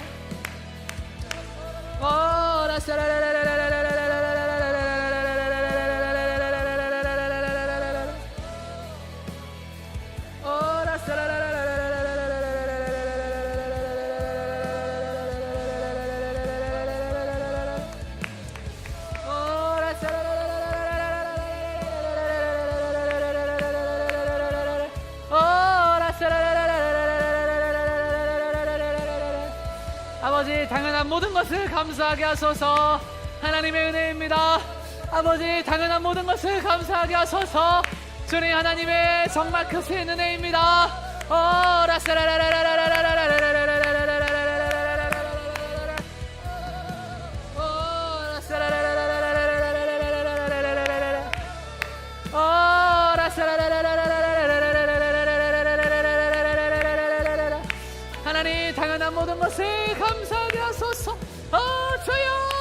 아버지 당연한 모든 것을 감사하게 하소서. 하나님의 은혜입니다. 아버지 당연한 모든 것을 감사하게 하소서. 주님 하나님의 정말 크신 은혜입니다. 하나님 당연한 모든 것을 감사하게 하소서. 주여